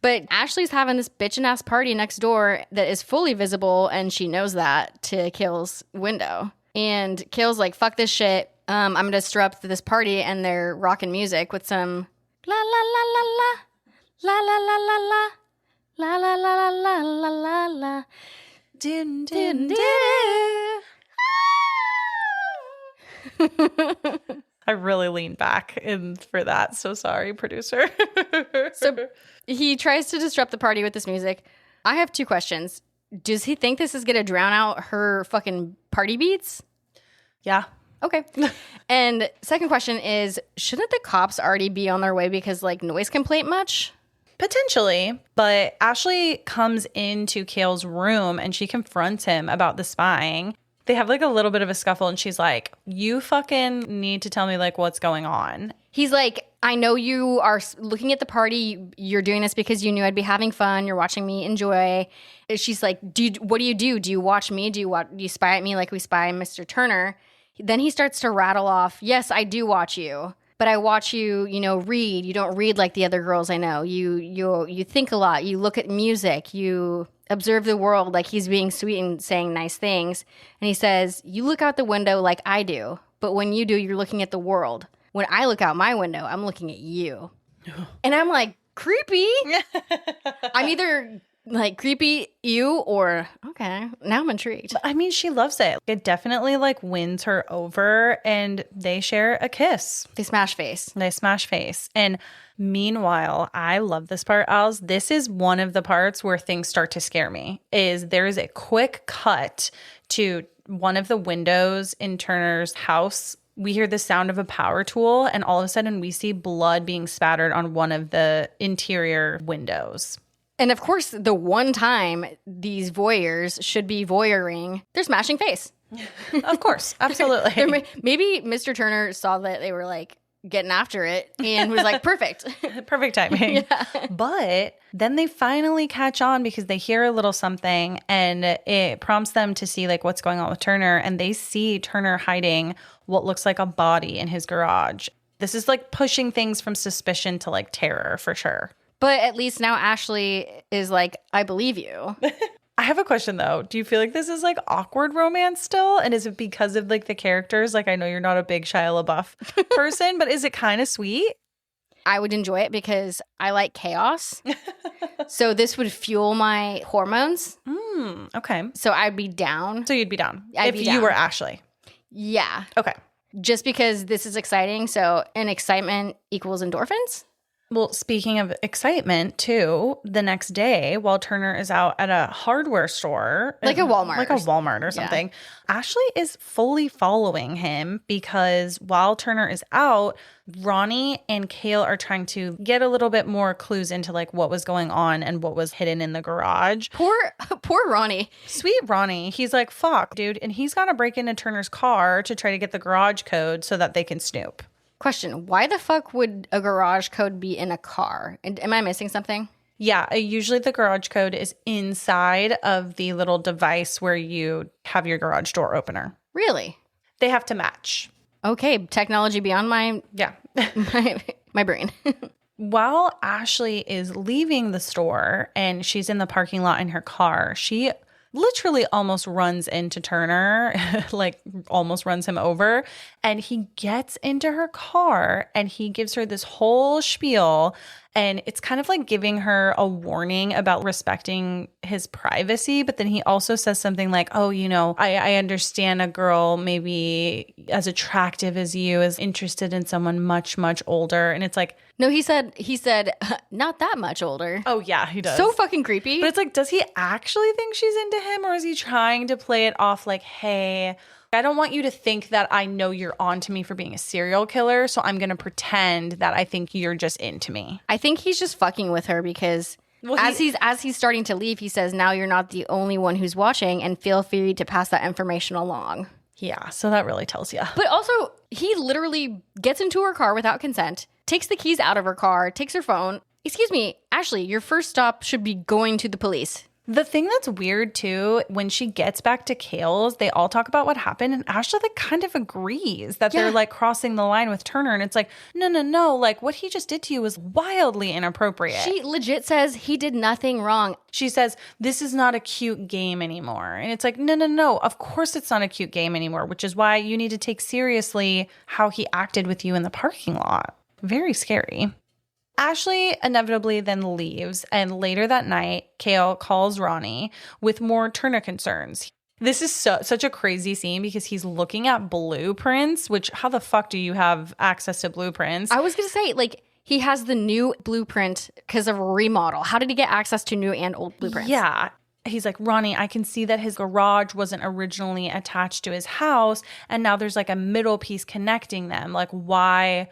But Ashley's having this bitchin' ass party next door that is fully visible and she knows that to Kale's window. And Kale's like, fuck this shit. I'm going to disrupt this party. And they're rocking music with some la la la la la la la la la la la la la la la la la Dun, dun, dun. I really leaned back in for that. So sorry, producer. So he tries to disrupt the party with this music. I have two questions. Does he think this is going to drown out her fucking party beats? Yeah. Okay. And second question is, shouldn't the cops already be on their way because like noise complaint much? Potentially. But Ashley comes into Kale's room and she confronts him about the spying. They have like a little bit of a scuffle and she's like, you fucking need to tell me like what's going on. He's like, I know you are looking at the party. You're doing this because you knew I'd be having fun. You're watching me enjoy. She's like, what do you do? Do you watch me? Do you spy at me like we spy Mr. Turner? Then he starts to rattle off, yes, I do watch you. But I watch you, read. You don't read like the other girls I know. You think a lot. You look at music. You observe the world. Like he's being sweet and saying nice things. And he says, you look out the window like I do. But when you do, you're looking at the world. When I look out my window, I'm looking at you. And I'm like, creepy. I'm either like creepy you or okay. Now I'm intrigued. I mean, she loves it. It definitely like wins her over and they share a kiss. They smash face. And meanwhile, I love this part, Als. This is one of the parts where things start to scare me. There is a quick cut to one of the windows in Turner's house. We hear the sound of a power tool and all of a sudden we see blood being spattered on one of the interior windows. And of course, the one time these voyeurs should be voyeuring, they're smashing face. Of course. Absolutely. Maybe Mr. Turner saw that they were like getting after it and was like, perfect. Perfect timing. Yeah. But then they finally catch on because they hear a little something and it prompts them to see like what's going on with Turner. And they see Turner hiding what looks like a body in his garage. This is like pushing things from suspicion to like terror for sure. But at least now Ashley is like, I believe you. I have a question though. Do you feel like this is like awkward romance still? And is it because of like the characters? Like I know you're not a big Shia LaBeouf person, but is it kind of sweet? I would enjoy it because I like chaos. So this would fuel my hormones. Okay. So I'd be down. So you'd be down if you were Ashley. Yeah. Okay. just because this is exciting. So an excitement equals endorphins? Well, speaking of excitement, too, the next day while Turner is out at a hardware store, Like a Walmart. Like a Walmart or something, Ashley is fully following him because while Turner is out, Ronnie and Kale are trying to get a little bit more clues into like what was going on and what was hidden in the garage. Poor Ronnie. Sweet Ronnie. He's like, fuck, dude. And he's got to break into Turner's car to try to get the garage code so that they can snoop. Question, why the fuck would a garage code be in a car? Am I missing something? Yeah, usually the garage code is inside of the little device where you have your garage door opener. Really? They have to match. Okay, technology beyond my my brain. While Ashley is leaving the store and she's in the parking lot in her car, she literally almost runs into Turner, like almost runs him over. And he gets into her car and he gives her this whole spiel. And it's kind of like giving her a warning about respecting his privacy. But then he also says something like, oh, you know, I understand a girl maybe as attractive as you is interested in someone much, much older. And it's like, no, he said, not that much older. oh, yeah, he does. So fucking creepy. But it's like, does he actually think she's into him, or is he trying to play it off like, hey, I don't want you to think that I know you're onto me for being a serial killer, so I'm going to pretend that I think you're just into me. I think he's just fucking with her because as he's starting to leave, he says, now you're not the only one who's watching and feel free to pass that information along. Yeah, so that really tells you. But also, he literally gets into her car without consent, takes the keys out of her car, takes her phone. Excuse me, Ashley, your first stop should be going to the police. The thing that's weird, too, when she gets back to Kale's, they all talk about what happened, and Ashley like kind of agrees that they're like crossing the line with Turner, and it's like, no, like what he just did to you was wildly inappropriate. She legit says he did nothing wrong. She says, this is not a cute game anymore. And it's like, no, of course it's not a cute game anymore, which is why you need to take seriously how he acted with you in the parking lot. Very scary. Ashley inevitably then leaves, and later that night, Kale calls Ronnie with more Turner concerns. This is such a crazy scene because he's looking at blueprints, which how the fuck do you have access to blueprints? I was going to say, like, he has the new blueprint because of a remodel. How did he get access to new and old blueprints? Yeah. He's like, Ronnie, I can see that his garage wasn't originally attached to his house, and now there's like a middle piece connecting them. Like, why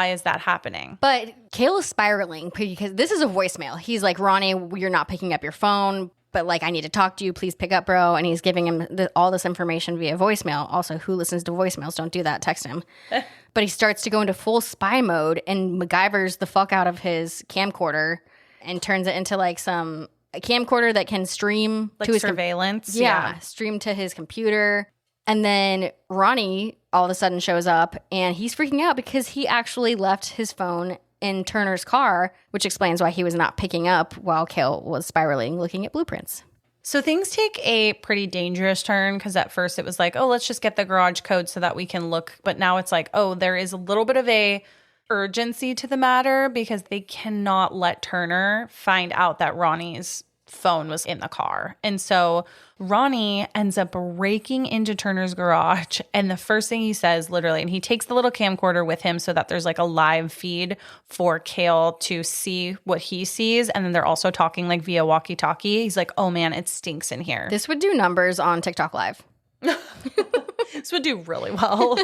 is that happening? But Kale is spiraling because this is a voicemail. He's like, Ronnie, you're not picking up your phone, but like, I need to talk to you. Please pick up, bro. And he's giving him all this information via voicemail. Also, who listens to voicemails? Don't do that. Text him. But he starts to go into full spy mode and MacGyvers the fuck out of his camcorder and turns it into like a camcorder that can stream like to his surveillance. Stream to his computer. And then Ronnie all of a sudden shows up and he's freaking out because he actually left his phone in Turner's car, which explains why he was not picking up while Kale was spiraling looking at blueprints. So things take a pretty dangerous turn because at first it was like, oh, let's just get the garage code so that we can look. But now it's like, oh, there is a little bit of a urgency to the matter because they cannot let Turner find out that Ronnie's phone was in the car. And so Ronnie ends up breaking into Turner's garage, and the first thing he says, literally, and he takes the little camcorder with him so that there's like a live feed for Kale to see what he sees, and then they're also talking like via walkie-talkie. He's like, oh man, it stinks in here. This would do numbers on TikTok Live. This would do really well.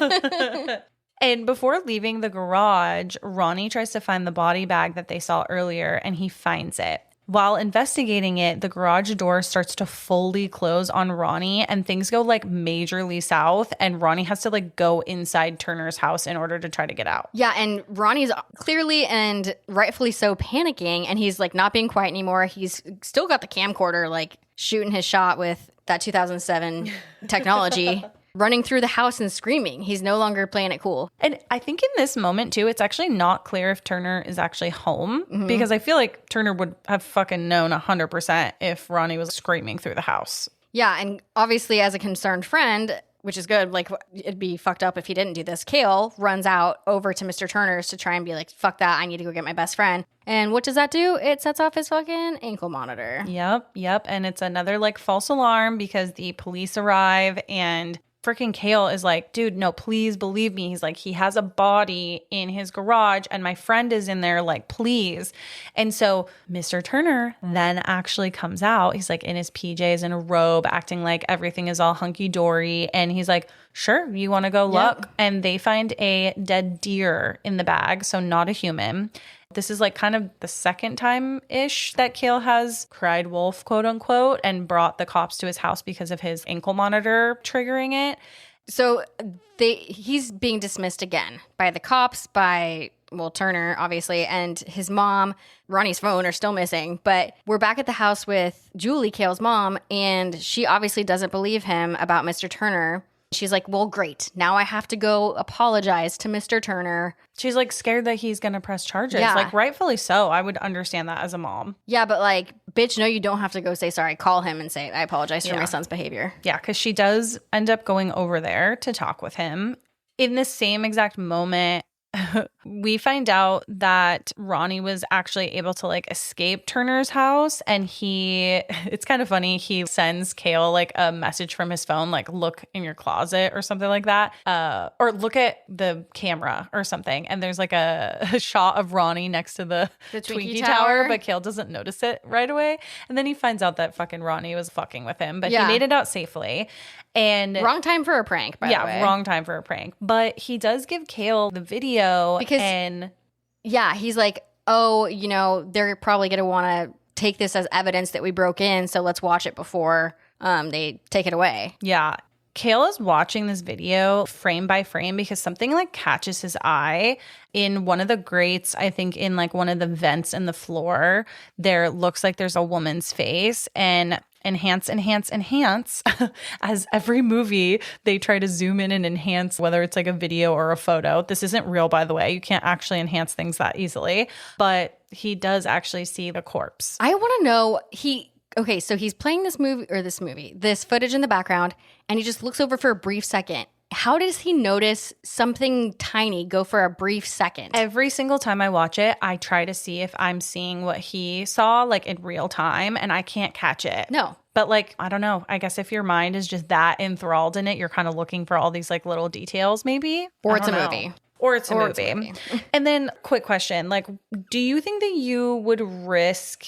And before leaving the garage, Ronnie tries to find the body bag that they saw earlier, and he finds it. While investigating it, the garage door starts to fully close on Ronnie and things go like majorly south, and Ronnie has to like go inside Turner's house in order to try to get out. Yeah, and Ronnie's clearly and rightfully so panicking, and he's like not being quiet anymore. He's still got the camcorder like shooting his shot with that 2007 technology. Running through the house and screaming. He's no longer playing it cool. And I think in this moment, too, it's actually not clear if Turner is actually home because I feel like Turner would have fucking known 100% if Ronnie was screaming through the house. Yeah, and obviously as a concerned friend, which is good, like it'd be fucked up if he didn't do this, Kale runs out over to Mr. Turner's to try and be like, fuck that, I need to go get my best friend. And what does that do? It sets off his fucking ankle monitor. Yep. And it's another like false alarm because the police arrive and freaking Kale is like, dude, no, please believe me. He's like, he has a body in his garage and my friend is in there, like, please. And so Mr. Turner then actually comes out. He's like in his PJs in a robe, acting like everything is all hunky dory. And he's like, sure, you want to go look? And they find a dead deer in the bag. So not a human. This is like kind of the second time-ish that Kale has cried wolf, quote unquote, and brought the cops to his house because of his ankle monitor triggering it. So he's being dismissed again by the cops, by, well, Turner, obviously, and his mom. Ronnie's phone are still missing. But we're back at the house with Julie, Kale's mom, and she obviously doesn't believe him about Mr. Turner. She's like, well, great. Now I have to go apologize to Mr. Turner. She's like scared that he's going to press charges. Yeah. Like, rightfully so. I would understand that as a mom. Yeah, but like, bitch, no, you don't have to go say sorry. Call him and say, I apologize for my son's behavior. Yeah, because she does end up going over there to talk with him. In the same exact moment, we find out that Ronnie was actually able to like escape Turner's house, and it's kind of funny, he sends Kale like a message from his phone, like, look in your closet or something like that, or look at the camera or something, and there's like a shot of Ronnie next to the Twinkie Tower, but Kale doesn't notice it right away, and then he finds out that fucking Ronnie was fucking with him, but he made it out safely. And wrong time for a prank, by the way. Yeah, wrong time for a prank. But he does give Kale the video he's like, oh, you know, they're probably going to want to take this as evidence that we broke in, so let's watch it before they take it away. Yeah. Kale is watching this video frame by frame because something like catches his eye in one of the grates. I think in like one of the vents in the floor, there looks like there's a woman's face, and enhance as every movie they try to zoom in and enhance, whether it's like a video or a photo. This isn't real, by the way. You can't actually enhance things that easily, but he does actually see the corpse. I want to know, so he's playing this footage in the background, and he just looks over for a brief second. How does he notice something tiny go for a brief second? Every single time I watch it, I try to see if I'm seeing what he saw, like in real time, and I can't catch it. No. But like, I don't know. I guess if your mind is just that enthralled in it, you're kind of looking for all these like little details maybe. Or it's a movie. Or it's a movie. And then quick question, like, do you think that you would risk...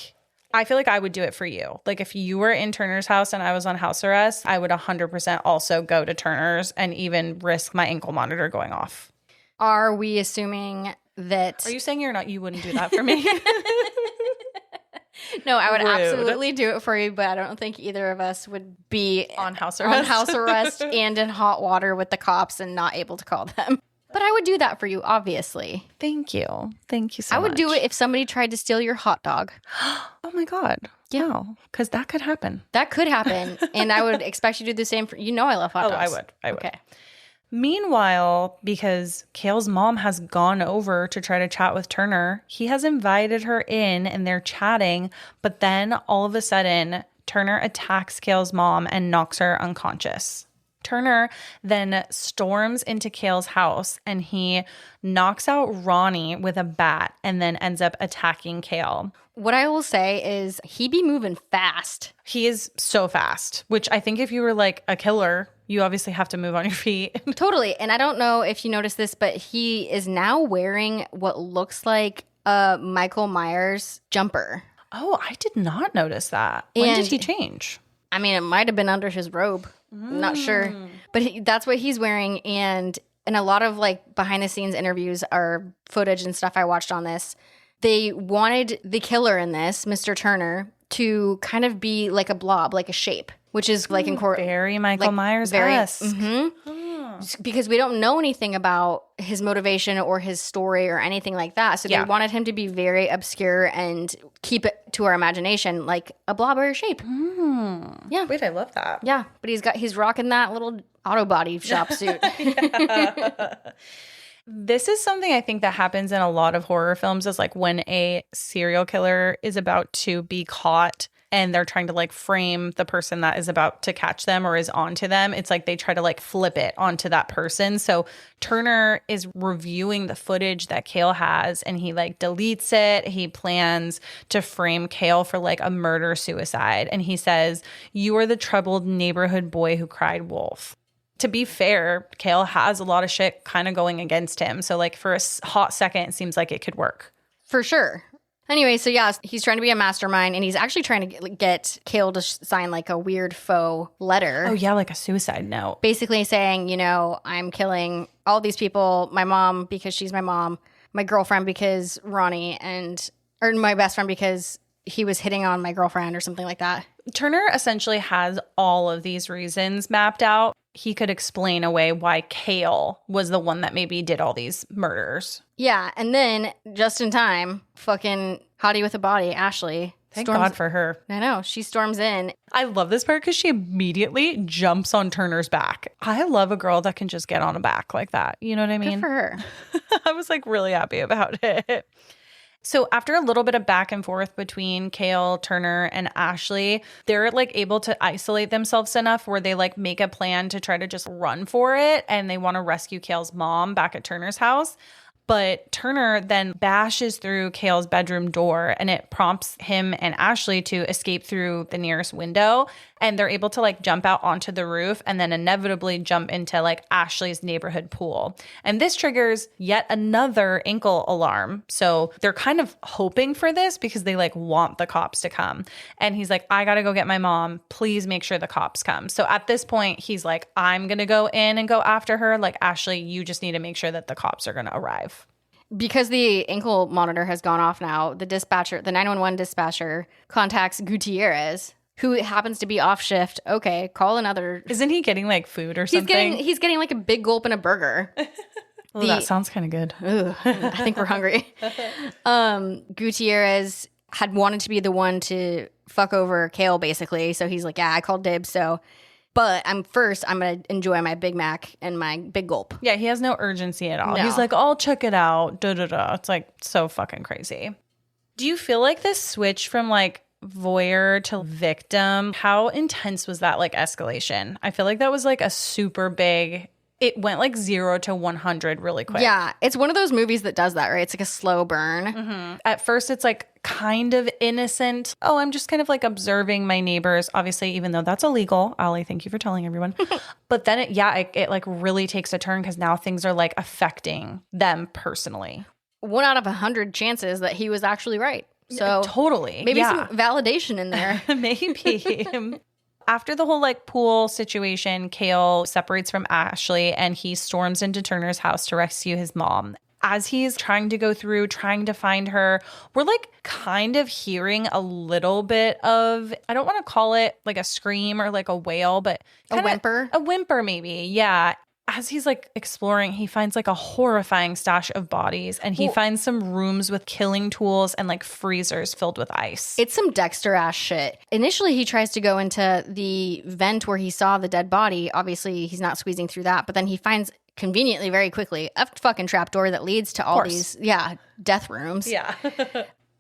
I feel like I would do it for you. Like if you were in Turner's house and I was on house arrest, I would 100% also go to Turner's and even risk my ankle monitor going off. Are we assuming that... Are you saying you wouldn't do that for me? No, I would absolutely do it for you, but I don't think either of us would be on house arrest and in hot water with the cops and not able to call them. But I would do that for you, obviously. Thank you so much. I would do it if somebody tried to steal your hot dog. Oh my God. Yeah. Because that could happen. That could happen. And I would expect you to do the same for, I love hot dogs. I would. Okay. Meanwhile, because Kale's mom has gone over to try to chat with Turner, he has invited her in and they're chatting. But then all of a sudden, Turner attacks Kale's mom and knocks her unconscious. Turner then storms into Kale's house and he knocks out Ronnie with a bat and then ends up attacking Kale. What I will say is he be moving fast. He is so fast, which I think if you were like a killer, you obviously have to move on your feet. Totally. And I don't know if you noticed this, but he is now wearing what looks like a Michael Myers jumper. Oh, I did not notice that. When did he change? I mean, it might have been under his robe. I'm not sure. But that's what he's wearing. And in a lot of like behind the scenes interviews or footage and stuff I watched on this, they wanted the killer in this, Mr. Turner, to kind of be like a blob, like a shape, which is like very Michael Myers-esque. Because we don't know anything about his motivation or his story or anything like that. So they wanted him to be very obscure and keep it to our imagination, like a blob or a shape. Yeah. Wait, I love that. Yeah. But he's rocking that little auto body shop suit. This is something I think that happens in a lot of horror films, is like when a serial killer is about to be caught and they're trying to like frame the person that is about to catch them or is onto them. It's like they try to like flip it onto that person. So Turner is reviewing the footage that Kale has and he like deletes it. He plans to frame Kale for like a murder suicide. And he says, "You are the troubled neighborhood boy who cried wolf." To be fair, Kale has a lot of shit kind of going against him. So like for a hot second, it seems like it could work. For sure. Anyway, so yeah, he's trying to be a mastermind, and he's actually trying to get Kale to sign like a weird faux letter. Oh yeah, like a suicide note. Basically saying, I'm killing all these people, my mom because she's my mom, my girlfriend because Ronnie, or my best friend because he was hitting on my girlfriend or something like that. Turner essentially has all of these reasons mapped out. He could explain away why Kale was the one that maybe did all these murders. Yeah, and then just in time, fucking hottie with a body, Ashley. Thank God for her. I know. She storms in. I love this part because she immediately jumps on Turner's back. I love a girl that can just get on a back like that. You know what I mean? Good for her. I was like really happy about it. So after a little bit of back and forth between Kale, Turner, and Ashley, they're like able to isolate themselves enough where they like make a plan to try to just run for it. And they want to rescue Kale's mom back at Turner's house. But Turner then bashes through Kale's bedroom door, and it prompts him and Ashley to escape through the nearest window. And they're able to like jump out onto the roof and then inevitably jump into like Ashley's neighborhood pool. And this triggers yet another ankle alarm. So they're kind of hoping for this because they like want the cops to come. And he's like, I got to go get my mom. Please make sure the cops come. So at this point, he's like, I'm going to go in and go after her. Like, Ashley, you just need to make sure that the cops are going to arrive. Because the ankle monitor has gone off now, the 911 dispatcher contacts Gutierrez, who happens to be off shift. Okay, call another. Isn't he getting like food or something? He's getting like a big gulp in a burger. Well, that sounds kind of good. I think we're hungry. Gutierrez had wanted to be the one to fuck over Kale, basically. So he's like, yeah, I called dibs. But I'm going to enjoy my Big Mac and my big gulp. Yeah, he has no urgency at all. No. He's like, I'll check it out. Da-da-da. It's like so fucking crazy. Do you feel like this switch from like voyeur to victim, how intense was that like escalation? I feel like that was like a super big, it went like 0 to 100 really quick. Yeah, it's one of those movies that does that, right? It's like a slow burn. Mm-hmm. At first, it's like kind of innocent. Oh, I'm just kind of like observing my neighbors. Obviously, even though that's illegal. Allie, thank you for telling everyone. But then it like really takes a turn because now things are like affecting them personally. 1 out of 100 chances that he was actually right. So totally. Maybe some validation in there. Maybe. After the whole like pool situation, Kale separates from Ashley and he storms into Turner's house to rescue his mom. As he's trying to go through, trying to find her, we're like kind of hearing a little bit of, I don't want to call it like a scream or like a wail, but a whimper. A whimper maybe, yeah. As he's like exploring, he finds like a horrifying stash of bodies and he finds some rooms with killing tools and like freezers filled with ice. It's some Dexter ass shit. Initially, he tries to go into the vent where he saw the dead body. Obviously, he's not squeezing through that, but then he finds conveniently very quickly a fucking trapdoor that leads to all these, death rooms. Yeah.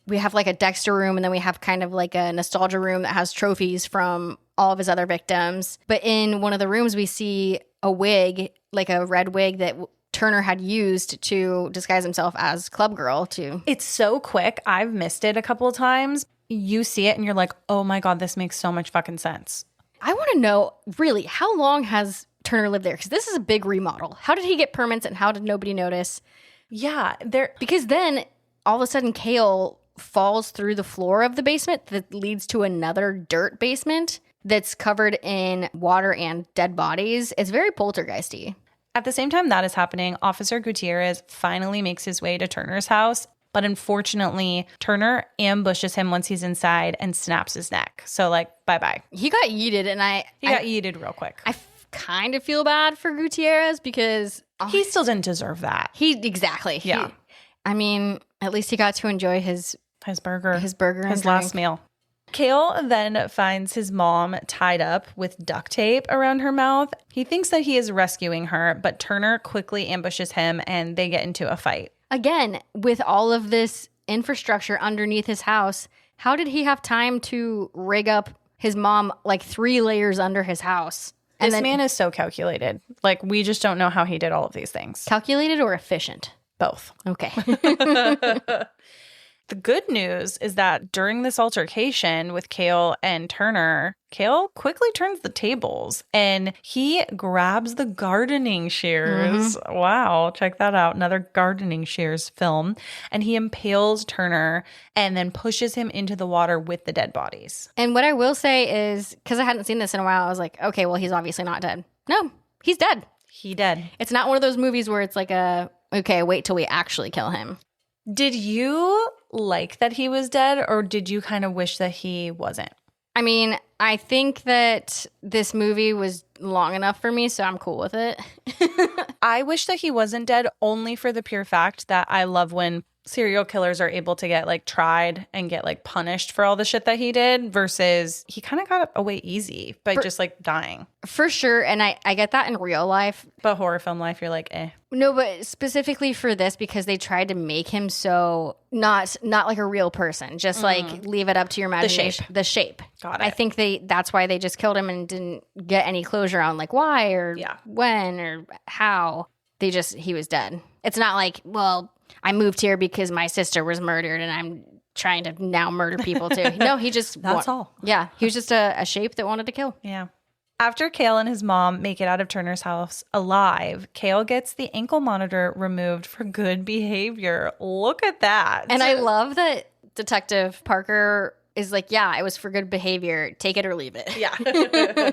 We have like a Dexter room and then we have kind of like a nostalgia room that has trophies from all of his other victims. But in one of the rooms, we see a wig, like a red wig that Turner had used to disguise himself as Club Girl too. It's so quick. I've missed it a couple of times. You see it and you're like, oh my God, this makes so much fucking sense. I want to know, really, how long has Turner lived there? Because this is a big remodel. How did he get permits and how did nobody notice? Yeah. Because then all of a sudden Kale falls through the floor of the basement that leads to another dirt basement that's covered in water and dead bodies. It's very poltergeisty. At the same time that is happening, Officer Gutierrez finally makes his way to Turner's house. But unfortunately, Turner ambushes him once he's inside and snaps his neck. So like, bye-bye. He got yeeted and He got yeeted real quick. I kind of feel bad for Gutierrez because he still didn't deserve that. Exactly. Yeah. I mean, at least he got to enjoy his burger. His burger and his drink. last meal. Kale then finds his mom tied up with duct tape around her mouth. He thinks that he is rescuing her, but Turner quickly ambushes him and they get into a fight. Again, with all of this infrastructure underneath his house, how did he have time to rig up his mom like 3 layers under his house? And this man is so calculated. Like, we just don't know how he did all of these things. Calculated or efficient? Both. Okay. The good news is that during this altercation with Cale and Turner, Cale quickly turns the tables and he grabs the gardening shears. Wow, check that out. Another gardening shears film. And he impales Turner and then pushes him into the water with the dead bodies. And what I will say is, because I hadn't seen this in a while, I was like, okay, well, he's obviously not dead. No, he's dead. He dead. It's not one of those movies where it's like okay, wait till we actually kill him. Did you like that he was dead, or did you kind of wish that he wasn't? I mean, I think that this movie was long enough for me, so I'm cool with it. I wish that he wasn't dead only for the pure fact that I love when serial killers are able to get like tried and get like punished for all the shit that he did versus he kind of got away easy by just like dying. For sure. And I get that in real life. But horror film life, you're like, eh. No, but specifically for this, because they tried to make him so not like a real person, just like leave it up to your imagination. The shape. Got it. I think that's why they just killed him and didn't get any closure on like why or when or how. He was dead. It's not like, well, I moved here because my sister was murdered and I'm trying to now murder people too. No, he just... That's all. Yeah, he was just a shape that wanted to kill. Yeah. After Cale and his mom make it out of Turner's house alive, Cale gets the ankle monitor removed for good behavior. Look at that. And I love that Detective Parker is like, yeah, it was for good behavior. Take it or leave it. Yeah.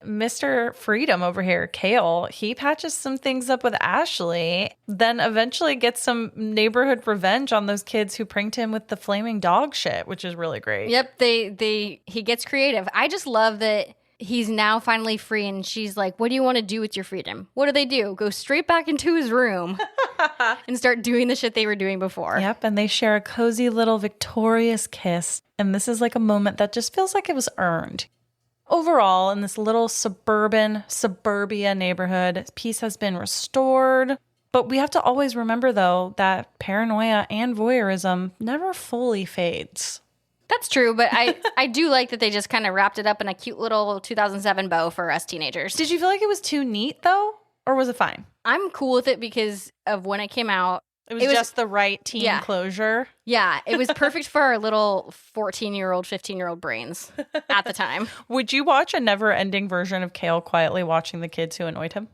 Mr. Freedom over here, Cale, he patches some things up with Ashley, then eventually gets some neighborhood revenge on those kids who pranked him with the flaming dog shit, which is really great. Yep, he gets creative. I just love that he's now finally free and she's like, what do you want to do with your freedom? What do? Go straight back into his room and start doing the shit they were doing before. Yep, and they share a cozy little victorious kiss. And this is like a moment that just feels like it was earned. Overall, in this little suburbia neighborhood, peace has been restored. But we have to always remember, though, that paranoia and voyeurism never fully fades. That's true, but I do like that they just kind of wrapped it up in a cute little 2007 bow for us teenagers. Did you feel like it was too neat, though? Or was it fine? I'm cool with it because of when it came out. It was just the right teen closure. Yeah, it was perfect for our little 14-year-old, 15-year-old brains at the time. Would you watch a never-ending version of Cale quietly watching the kids who annoyed him?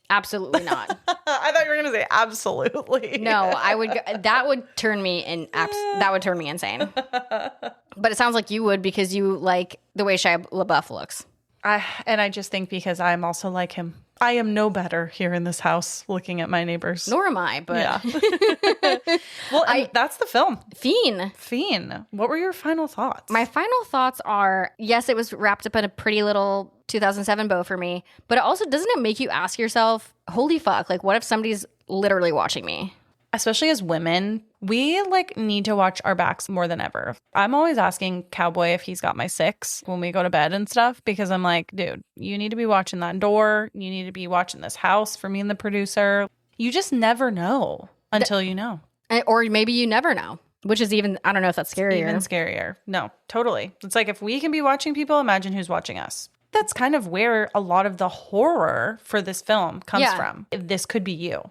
Absolutely not. I thought you were going to say absolutely. No, I would. That would turn me that would turn me insane. But it sounds like you would because you like the way Shia LaBeouf looks. And I just think because I'm also like him. I am no better here in this house looking at my neighbors. Nor am I, but... Yeah. Well, that's the film. Fiend. What were your final thoughts? My final thoughts are, yes, it was wrapped up in a pretty little 2007 bow for me, but doesn't it make you ask yourself, holy fuck, like what if somebody's literally watching me? Especially as women, we need to watch our backs more than ever. I'm always asking Cowboy if he's got my 6 when we go to bed and stuff, because I'm like, dude, you need to be watching that door. You need to be watching this house for me and the producer. You just never know until you know. Or maybe you never know, which is even, I don't know if that's scarier. Even scarier. No, totally. It's like if we can be watching people, imagine who's watching us. That's kind of where a lot of the horror for this film comes from. This could be you.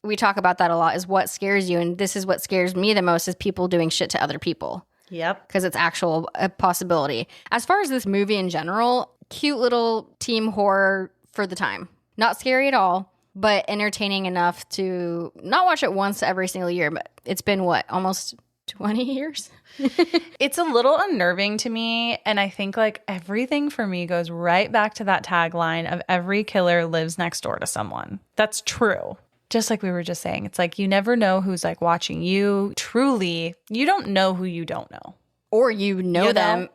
We talk about that a lot, is what scares you. And this is what scares me the most, is people doing shit to other people. Yep. Because it's a possibility. As far as this movie in general, cute little team horror for the time. Not scary at all, but entertaining enough to not watch it once every single year. But it's been, almost 20 years? It's a little unnerving to me. And I think everything for me goes right back to that tagline of every killer lives next door to someone. That's true. Just like we were just saying, it's like you never know who's watching you. Truly, you don't know who you don't know. Or you know them.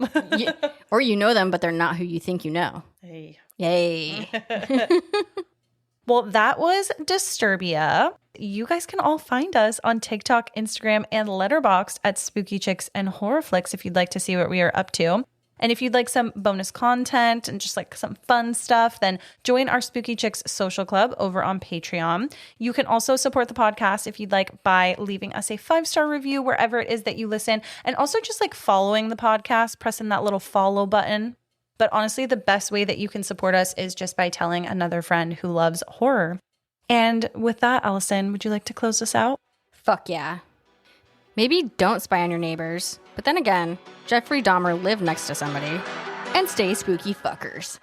Or you know them, but they're not who you think you know. Hey. Yay. Well, that was Disturbia. You guys can all find us on TikTok, Instagram, and Letterboxd at Spooky Chicks and Horror Flicks if you'd like to see what we are up to. And if you'd like some bonus content and just some fun stuff, then join our Spooky Chicks social club over on Patreon. You can also support the podcast if you'd like by leaving us a 5-star review wherever it is that you listen. And also just following the podcast, pressing that little follow button. But honestly, the best way that you can support us is just by telling another friend who loves horror. And with that, Allison, would you like to close us out? Fuck yeah. Maybe don't spy on your neighbors. But then again, Jeffrey Dahmer lived next to somebody. And stay spooky fuckers.